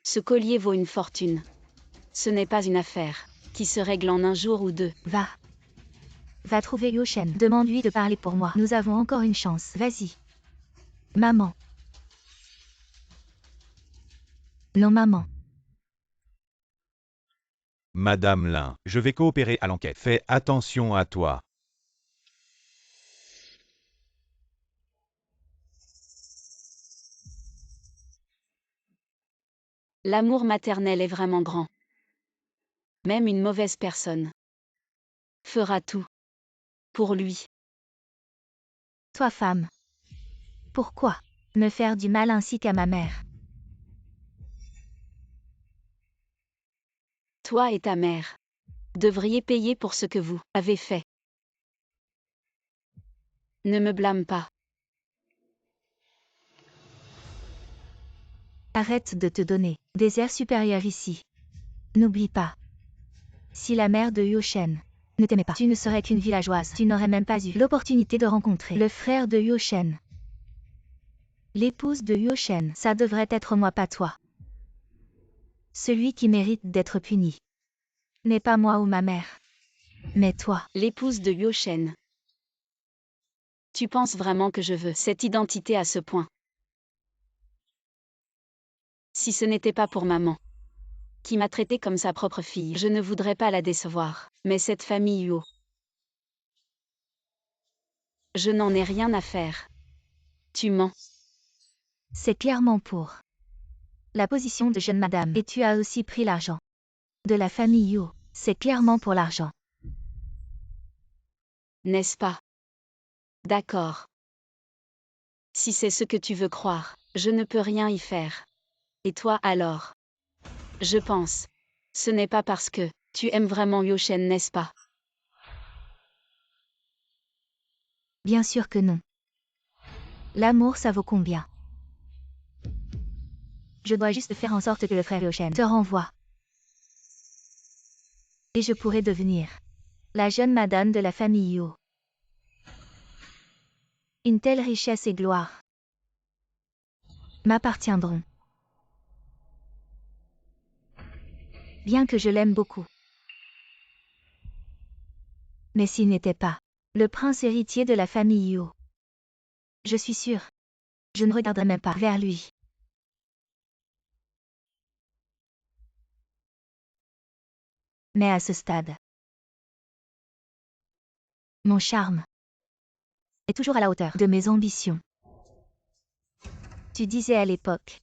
Ce collier vaut une fortune. Ce n'est pas une affaire qui se règle en un jour ou deux. Va. Va trouver Yoshen. Demande-lui de parler pour moi. Nous avons encore une chance. Vas-y. Maman. Non, maman. Madame Lin, je vais coopérer à l'enquête. Fais attention à toi. L'amour maternel est vraiment grand. Même une mauvaise personne fera tout pour lui. Toi, femme. Pourquoi me faire du mal ainsi qu'à ma mère? Toi et ta mère devriez payer pour ce que vous avez fait. Ne me blâme pas. Arrête de te donner des airs supérieurs ici. N'oublie pas. Si la mère de Yoshen ne t'aimait pas, tu ne serais qu'une villageoise. Tu n'aurais même pas eu l'opportunité de rencontrer le frère de Yoshen. L'épouse de Yoshen, ça devrait être moi, pas toi. Celui qui mérite d'être puni n'est pas moi ou ma mère, mais toi. L'épouse de Yoshen. Tu penses vraiment que je veux cette identité à ce point? Si ce n'était pas pour maman, qui m'a traité comme sa propre fille, je ne voudrais pas la décevoir. Mais cette famille Yo, je n'en ai rien à faire. Tu mens. C'est clairement pour la position de jeune madame. Et tu as aussi pris l'argent de la famille Yo. C'est clairement pour l'argent. N'est-ce pas? D'accord. Si c'est ce que tu veux croire, je ne peux rien y faire. Et toi alors? Je pense. Ce n'est pas parce que tu aimes vraiment Yoshen, n'est-ce pas? Bien sûr que non. L'amour, ça vaut combien? Je dois juste faire en sorte que le frère Yoshen te renvoie. Et je pourrai devenir la jeune madame de la famille Yo. Une telle richesse et gloire m'appartiendront. Bien que je l'aime beaucoup. Mais s'il n'était pas le prince héritier de la famille Yo, je suis sûre, je ne regarderais même pas vers lui. Mais à ce stade, mon charme est toujours à la hauteur de mes ambitions. Tu disais à l'époque,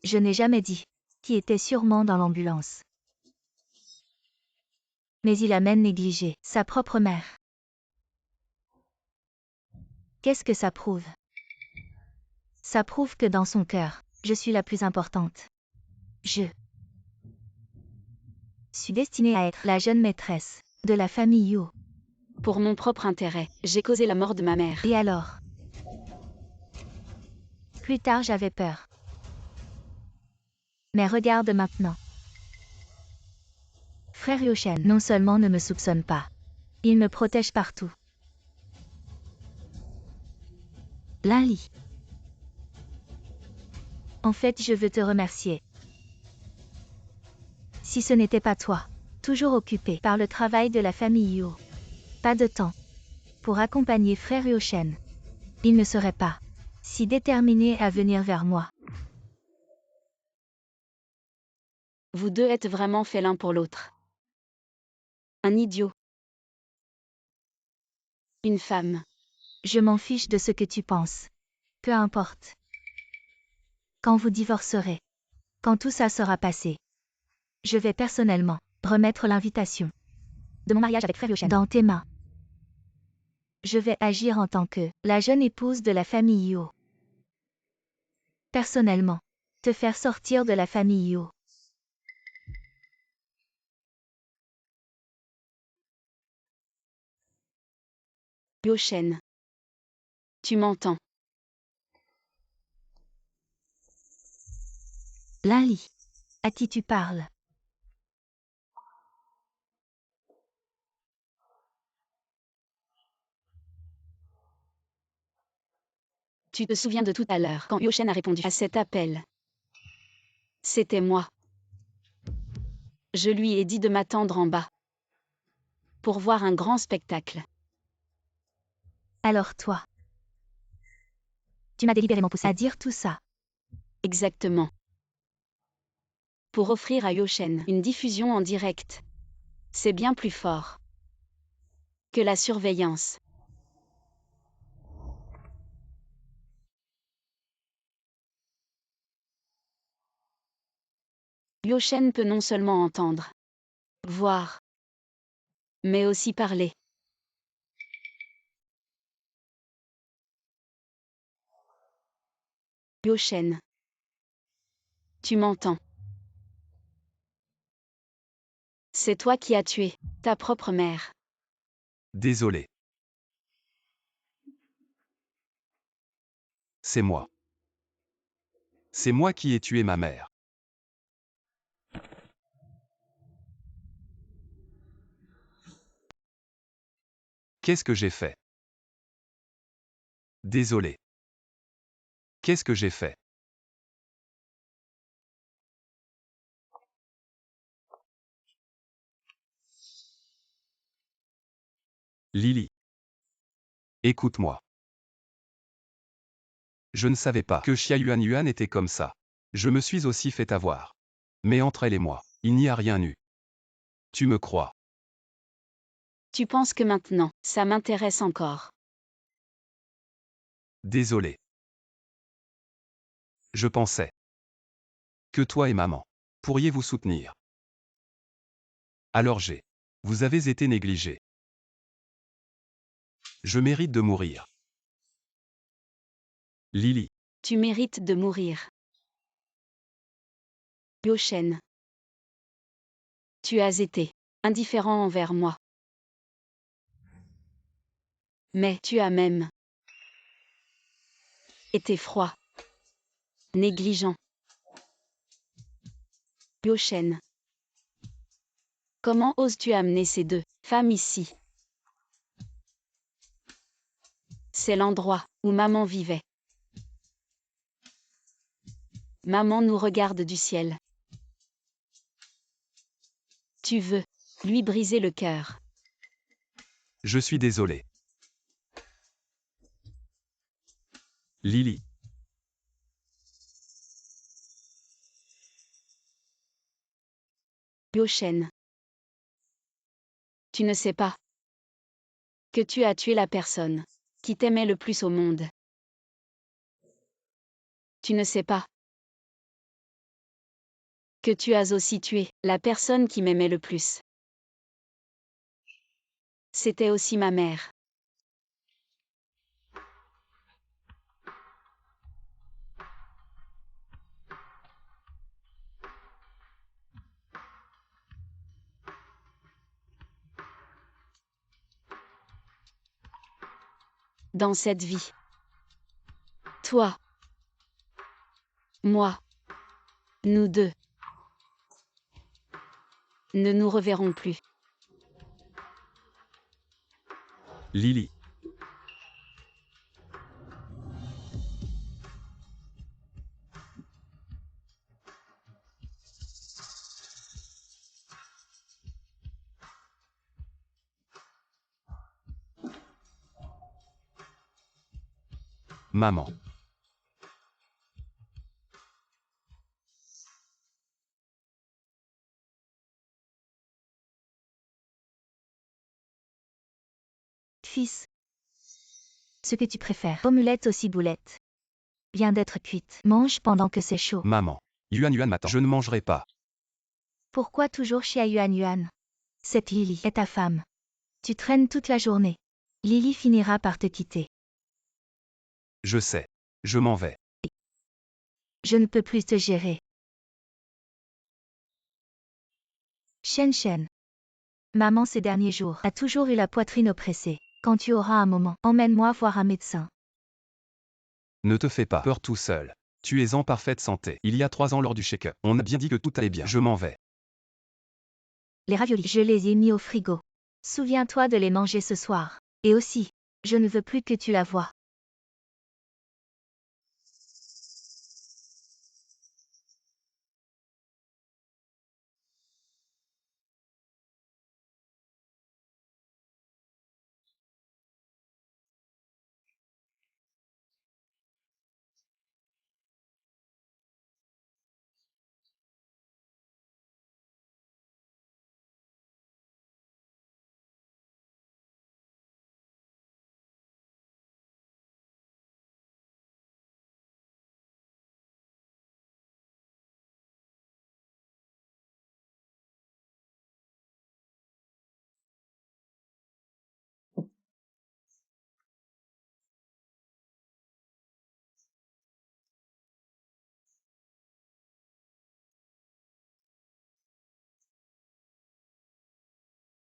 je n'ai jamais dit, qui était sûrement dans l'ambulance. Mais il a même négligé sa propre mère. Qu'est-ce que ça prouve? Ça prouve que dans son cœur, je suis la plus importante. Je suis destinée à être la jeune maîtresse de la famille Yo. Pour mon propre intérêt, j'ai causé la mort de ma mère. Et alors? Plus tard, j'avais peur. Mais regarde maintenant. Frère Yoshen non seulement ne me soupçonne pas, il me protège partout. Linli. En fait, je veux te remercier. Si ce n'était pas toi, toujours occupé par le travail de la famille Yo, pas de temps pour accompagner frère Yoshen, il ne serait pas si déterminé à venir vers moi. Vous deux êtes vraiment faits l'un pour l'autre. Un idiot. Une femme. Je m'en fiche de ce que tu penses. Peu importe. Quand vous divorcerez, quand tout ça sera passé, je vais personnellement remettre l'invitation de mon mariage avec frère Yoshen dans tes mains. Je vais agir en tant que la jeune épouse de la famille Yo. Personnellement, te faire sortir de la famille Yo. Yoshen. Tu m'entends? Linli. À qui tu parles? Tu te souviens de tout à l'heure quand Yoshen a répondu à cet appel? C'était moi. Je lui ai dit de m'attendre en bas pour voir un grand spectacle. Alors toi. Tu m'as délibérément poussé à dire tout ça. Exactement. Pour offrir à Yoshen une diffusion en direct. C'est bien plus fort que la surveillance. Yoshen peut non seulement entendre, voir, mais aussi parler. Yoshen. Tu m'entends? C'est toi qui as tué ta propre mère. Désolé. C'est moi. C'est moi qui ai tué ma mère. Qu'est-ce que j'ai fait? Désolé. Qu'est-ce que j'ai fait? Lily. Écoute-moi. Je ne savais pas que Xia Yuan Yuan était comme ça. Je me suis aussi fait avoir. Mais entre elle et moi, il n'y a rien eu. Tu me crois? Tu penses que maintenant, ça m'intéresse encore? Désolé. Je pensais que toi et maman pourriez vous soutenir. Alors vous avez été négligés. Je mérite de mourir. Lily. Tu mérites de mourir. Yoshen. Tu as été indifférent envers moi. Mais tu as même été froid, négligent. Yoshen. Comment oses-tu amener ces deux femmes ici? C'est l'endroit où maman vivait. Maman nous regarde du ciel. Tu veux lui briser le cœur. Je suis désolé. Lily. Yoshen. Tu ne sais pas que tu as tué la personne qui t'aimait le plus au monde. Tu ne sais pas que tu as aussi tué la personne qui m'aimait le plus. C'était aussi ma mère. Dans cette vie. Toi. Moi. Nous deux. Ne nous reverrons plus. Lily. Maman. Fils. Ce que tu préfères. Omelette aussi boulette. Vient d'être cuite. Mange pendant que c'est chaud. Maman. Yuan Yuan m'attend. Je ne mangerai pas. Pourquoi toujours Xia Yuan Yuan? Cette Lily est ta femme. Tu traînes toute la journée. Lily finira par te quitter. Je sais. Je m'en vais. Je ne peux plus te gérer. Shen. Maman ces derniers jours a toujours eu la poitrine oppressée. Quand tu auras un moment, emmène-moi voir un médecin. Ne te fais pas peur tout seul. Tu es en parfaite santé. Il y a 3 ans lors du check-up, on a bien dit que tout allait bien. Je m'en vais. Les raviolis, je les ai mis au frigo. Souviens-toi de les manger ce soir. Et aussi, je ne veux plus que tu la voies.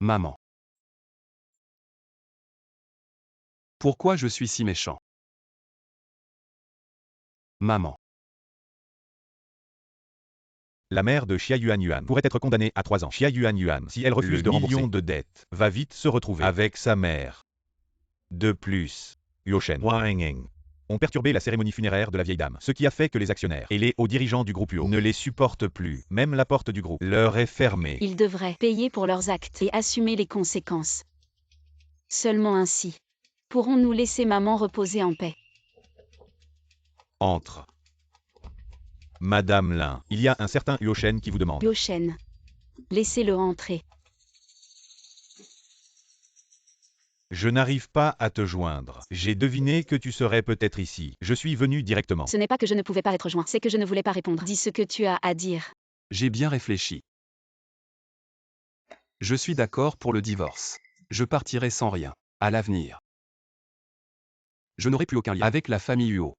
Maman. Pourquoi je suis si méchant? Maman. La mère de Xia Yuanyuan pourrait être condamnée à 3 ans. Xia Yuanyuan, si elle refuse de rembourser millions de dettes, va vite se retrouver avec sa mère. De plus, Yuo Shen, Wang Ying ont perturbé la cérémonie funéraire de la vieille dame, ce qui a fait que les actionnaires et les hauts dirigeants du groupe Yuo ne les supportent plus. Même la porte du groupe leur est fermée. Ils devraient payer pour leurs actes et assumer les conséquences. Seulement ainsi pourrons-nous laisser maman reposer en paix. Entre. Madame Lin, il y a un certain Yuo Shen qui vous demande. Yuo Shen, laissez-le entrer. Je n'arrive pas à te joindre. J'ai deviné que tu serais peut-être ici. Je suis venu directement. Ce n'est pas que je ne pouvais pas être joint, c'est que je ne voulais pas répondre. Dis ce que tu as à dire. J'ai bien réfléchi. Je suis d'accord pour le divorce. Je partirai sans rien. À l'avenir. Je n'aurai plus aucun lien avec la famille Huo.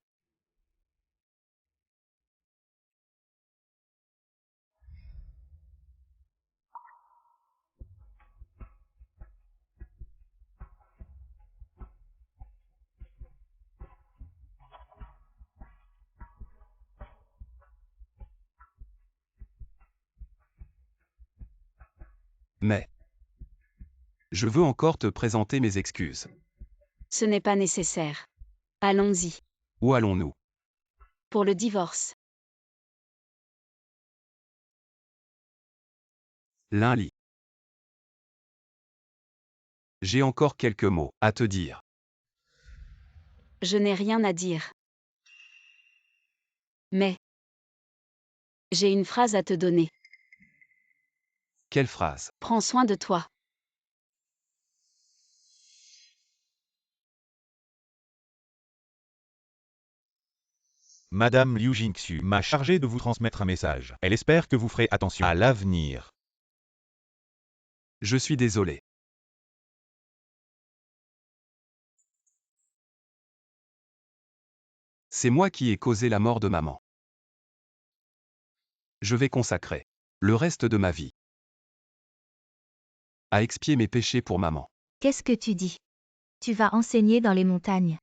Mais je veux encore te présenter mes excuses. Ce n'est pas nécessaire. Allons-y. Où allons-nous? Pour le divorce. Lin Li. J'ai encore quelques mots à te dire. Je n'ai rien à dire. Mais j'ai une phrase à te donner. Quelle phrase? Prends soin de toi. Madame Liu Jingxu m'a chargé de vous transmettre un message. Elle espère que vous ferez attention à l'avenir. Je suis désolé. C'est moi qui ai causé la mort de maman. Je vais consacrer le reste de ma vie à expier mes péchés pour maman. Qu'est-ce que tu dis? Tu vas enseigner dans les montagnes.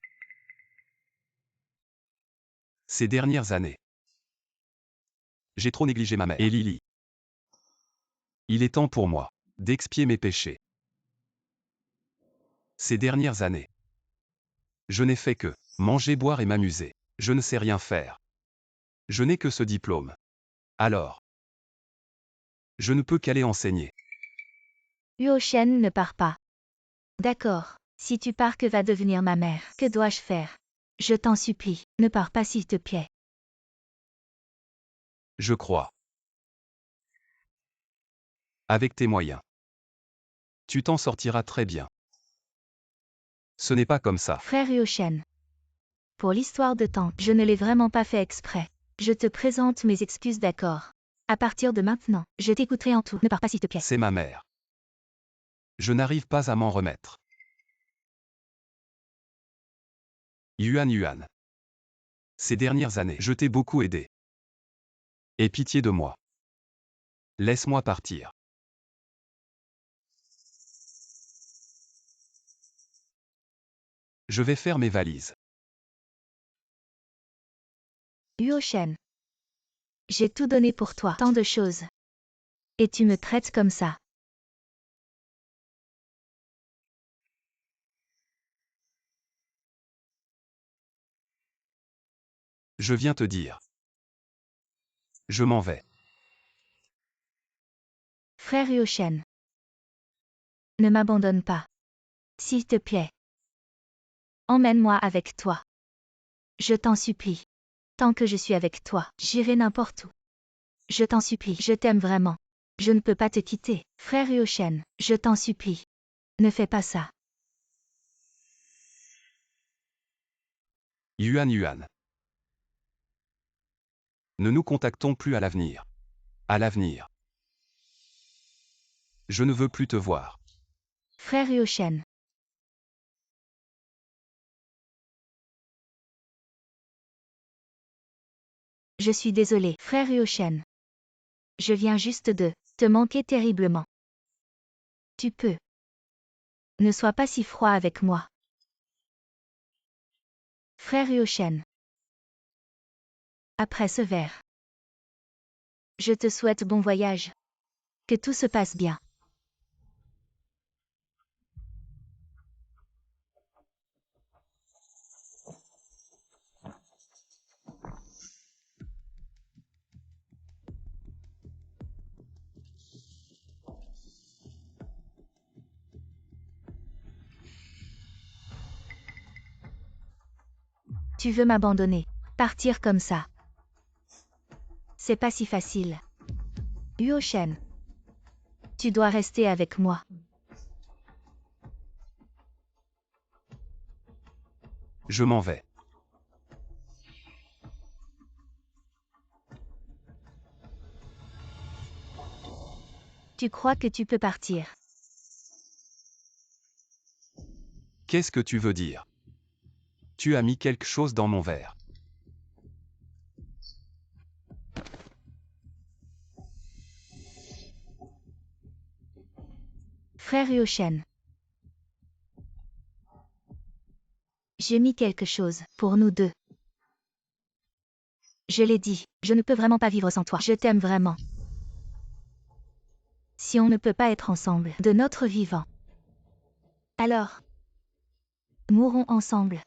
Ces dernières années, j'ai trop négligé ma mère et Lily. Il est temps pour moi d'expier mes péchés. Ces dernières années, je n'ai fait que manger, boire et m'amuser. Je ne sais rien faire. Je n'ai que ce diplôme. Alors, je ne peux qu'aller enseigner. Yuo Shen ne part pas. D'accord. Si tu pars, que va devenir ma mère? Que dois-je faire? Je t'en supplie, ne pars pas s'il te plaît. Je crois. Avec tes moyens, tu t'en sortiras très bien. Ce n'est pas comme ça. Frère Yuo Shen. Pour l'histoire de temps, je ne l'ai vraiment pas fait exprès. Je te présente mes excuses, d'accord? À partir de maintenant, je t'écouterai en tout. Ne pars pas s'il te plaît. C'est ma mère. Je n'arrive pas à m'en remettre. Yuan. Ces dernières années, je t'ai beaucoup aidé. Aie pitié de moi. Laisse-moi partir. Je vais faire mes valises. Yuo Shen. J'ai tout donné pour toi, tant de choses. Et tu me traites comme ça. Je viens te dire. Je m'en vais. Frère Yuo Shen. Ne m'abandonne pas. S'il te plaît. Emmène-moi avec toi. Je t'en supplie. Tant que je suis avec toi, j'irai n'importe où. Je t'en supplie, je t'aime vraiment. Je ne peux pas te quitter. Frère Yuo Shen, je t'en supplie. Ne fais pas ça. Yuan. Ne nous contactons plus à l'avenir. À l'avenir. Je ne veux plus te voir. Frère Yuo Shen. Je suis désolé, frère Yuo Shen. Je viens juste de te manquer terriblement. Tu peux. Ne sois pas si froid avec moi. Frère Yoshen. Après ce verre. Je te souhaite bon voyage. Que tout se passe bien. Tu veux m'abandonner. Partir comme ça. C'est pas si facile. Yoshen. Tu dois rester avec moi. Je m'en vais. Tu crois que tu peux partir. Qu'est-ce que tu veux dire? Tu as mis quelque chose dans mon verre. Frère Yoshen. J'ai mis quelque chose pour nous deux. Je l'ai dit, je ne peux vraiment pas vivre sans toi. Je t'aime vraiment. Si on ne peut pas être ensemble de notre vivant, alors, mourons ensemble.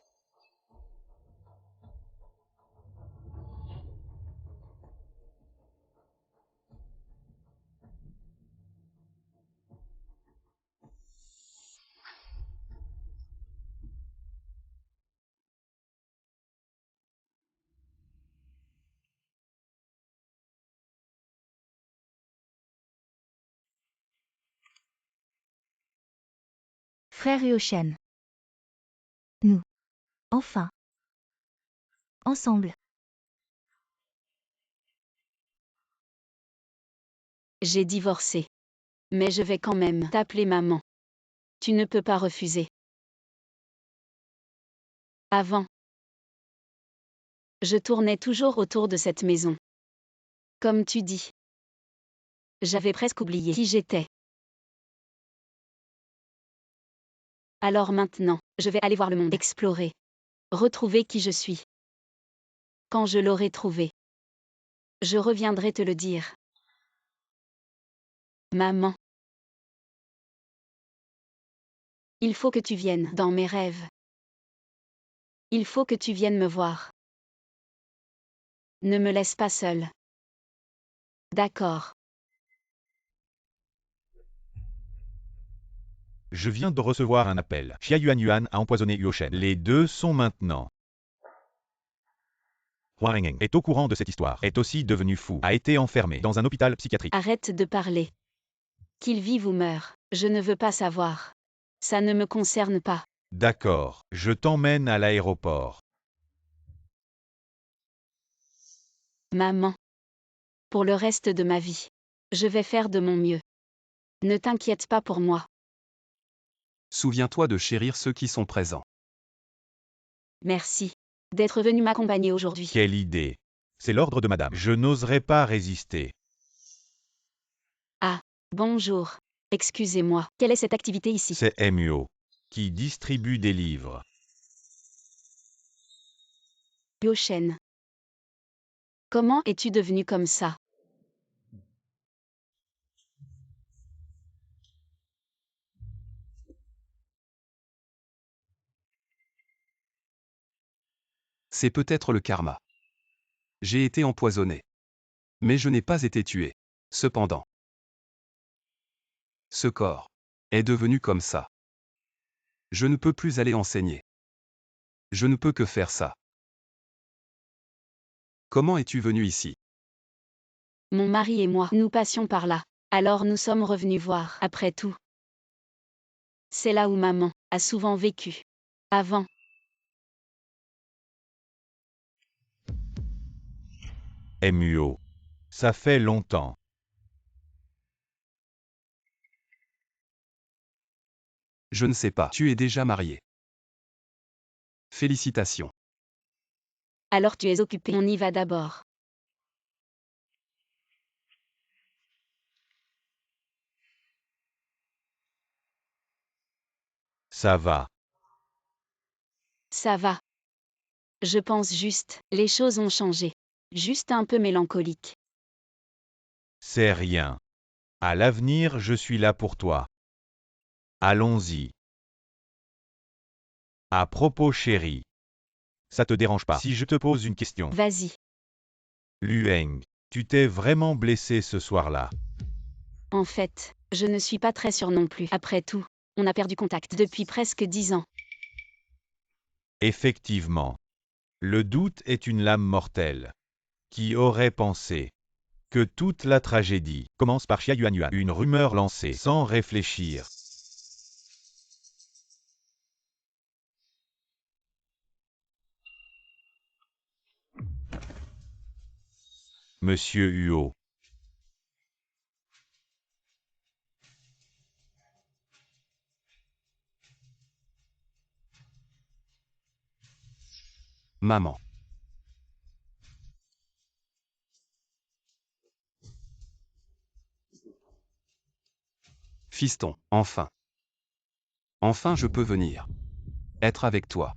Frère Yoshen. Nous. Enfin. Ensemble. J'ai divorcé. Mais je vais quand même t'appeler maman. Tu ne peux pas refuser. Avant, je tournais toujours autour de cette maison. Comme tu dis. J'avais presque oublié qui j'étais. Alors maintenant, je vais aller voir le monde, explorer. Retrouver qui je suis. Quand je l'aurai trouvé, je reviendrai te le dire. Maman. Il faut que tu viennes dans mes rêves. Il faut que tu viennes me voir. Ne me laisse pas seule. D'accord. Je viens de recevoir un appel. Xia Yuanyuan a empoisonné Yoshen. Les deux sont maintenant. Hua Rengeng est au courant de cette histoire. Est aussi devenu fou. A été enfermé dans un hôpital psychiatrique. Arrête de parler. Qu'il vive ou meure, je ne veux pas savoir. Ça ne me concerne pas. D'accord, je t'emmène à l'aéroport. Maman. Pour le reste de ma vie, je vais faire de mon mieux. Ne t'inquiète pas pour moi. Souviens-toi de chérir ceux qui sont présents. Merci d'être venu m'accompagner aujourd'hui. Quelle idée. C'est l'ordre de madame. Je n'oserais pas résister. Ah, bonjour. Excusez-moi. Quelle est cette activité ici? C'est Muo qui distribue des livres. Yoshen. Comment es-tu devenu comme ça? C'est peut-être le karma. J'ai été empoisonné. Mais je n'ai pas été tué. Cependant, ce corps est devenu comme ça. Je ne peux plus aller enseigner. Je ne peux que faire ça. Comment es-tu venu ici? Mon mari et moi, nous passions par là. Alors nous sommes revenus voir, après tout. C'est là où maman a souvent vécu. Avant. Muo. Ça fait longtemps. Je ne sais pas. Tu es déjà marié. Félicitations. Alors tu es occupé. On y va d'abord. Ça va. Ça va. Je pense juste, les choses ont changé. Juste un peu mélancolique. C'est rien. À l'avenir, je suis là pour toi. Allons-y. À propos, chérie. Ça te dérange pas si je te pose une question? Vas-y. Lueng, tu t'es vraiment blessé ce soir-là. En fait, je ne suis pas très sûre non plus. Après tout, on a perdu contact depuis presque 10 ans. Effectivement. Le doute est une lame mortelle. Qui aurait pensé que toute la tragédie commence par Xia Yuanyuan, une rumeur lancée sans réfléchir. Monsieur Huo. Maman. Fiston, enfin. Enfin je peux venir. Être avec toi.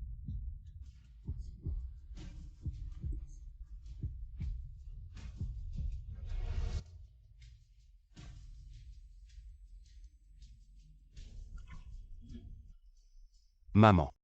Maman.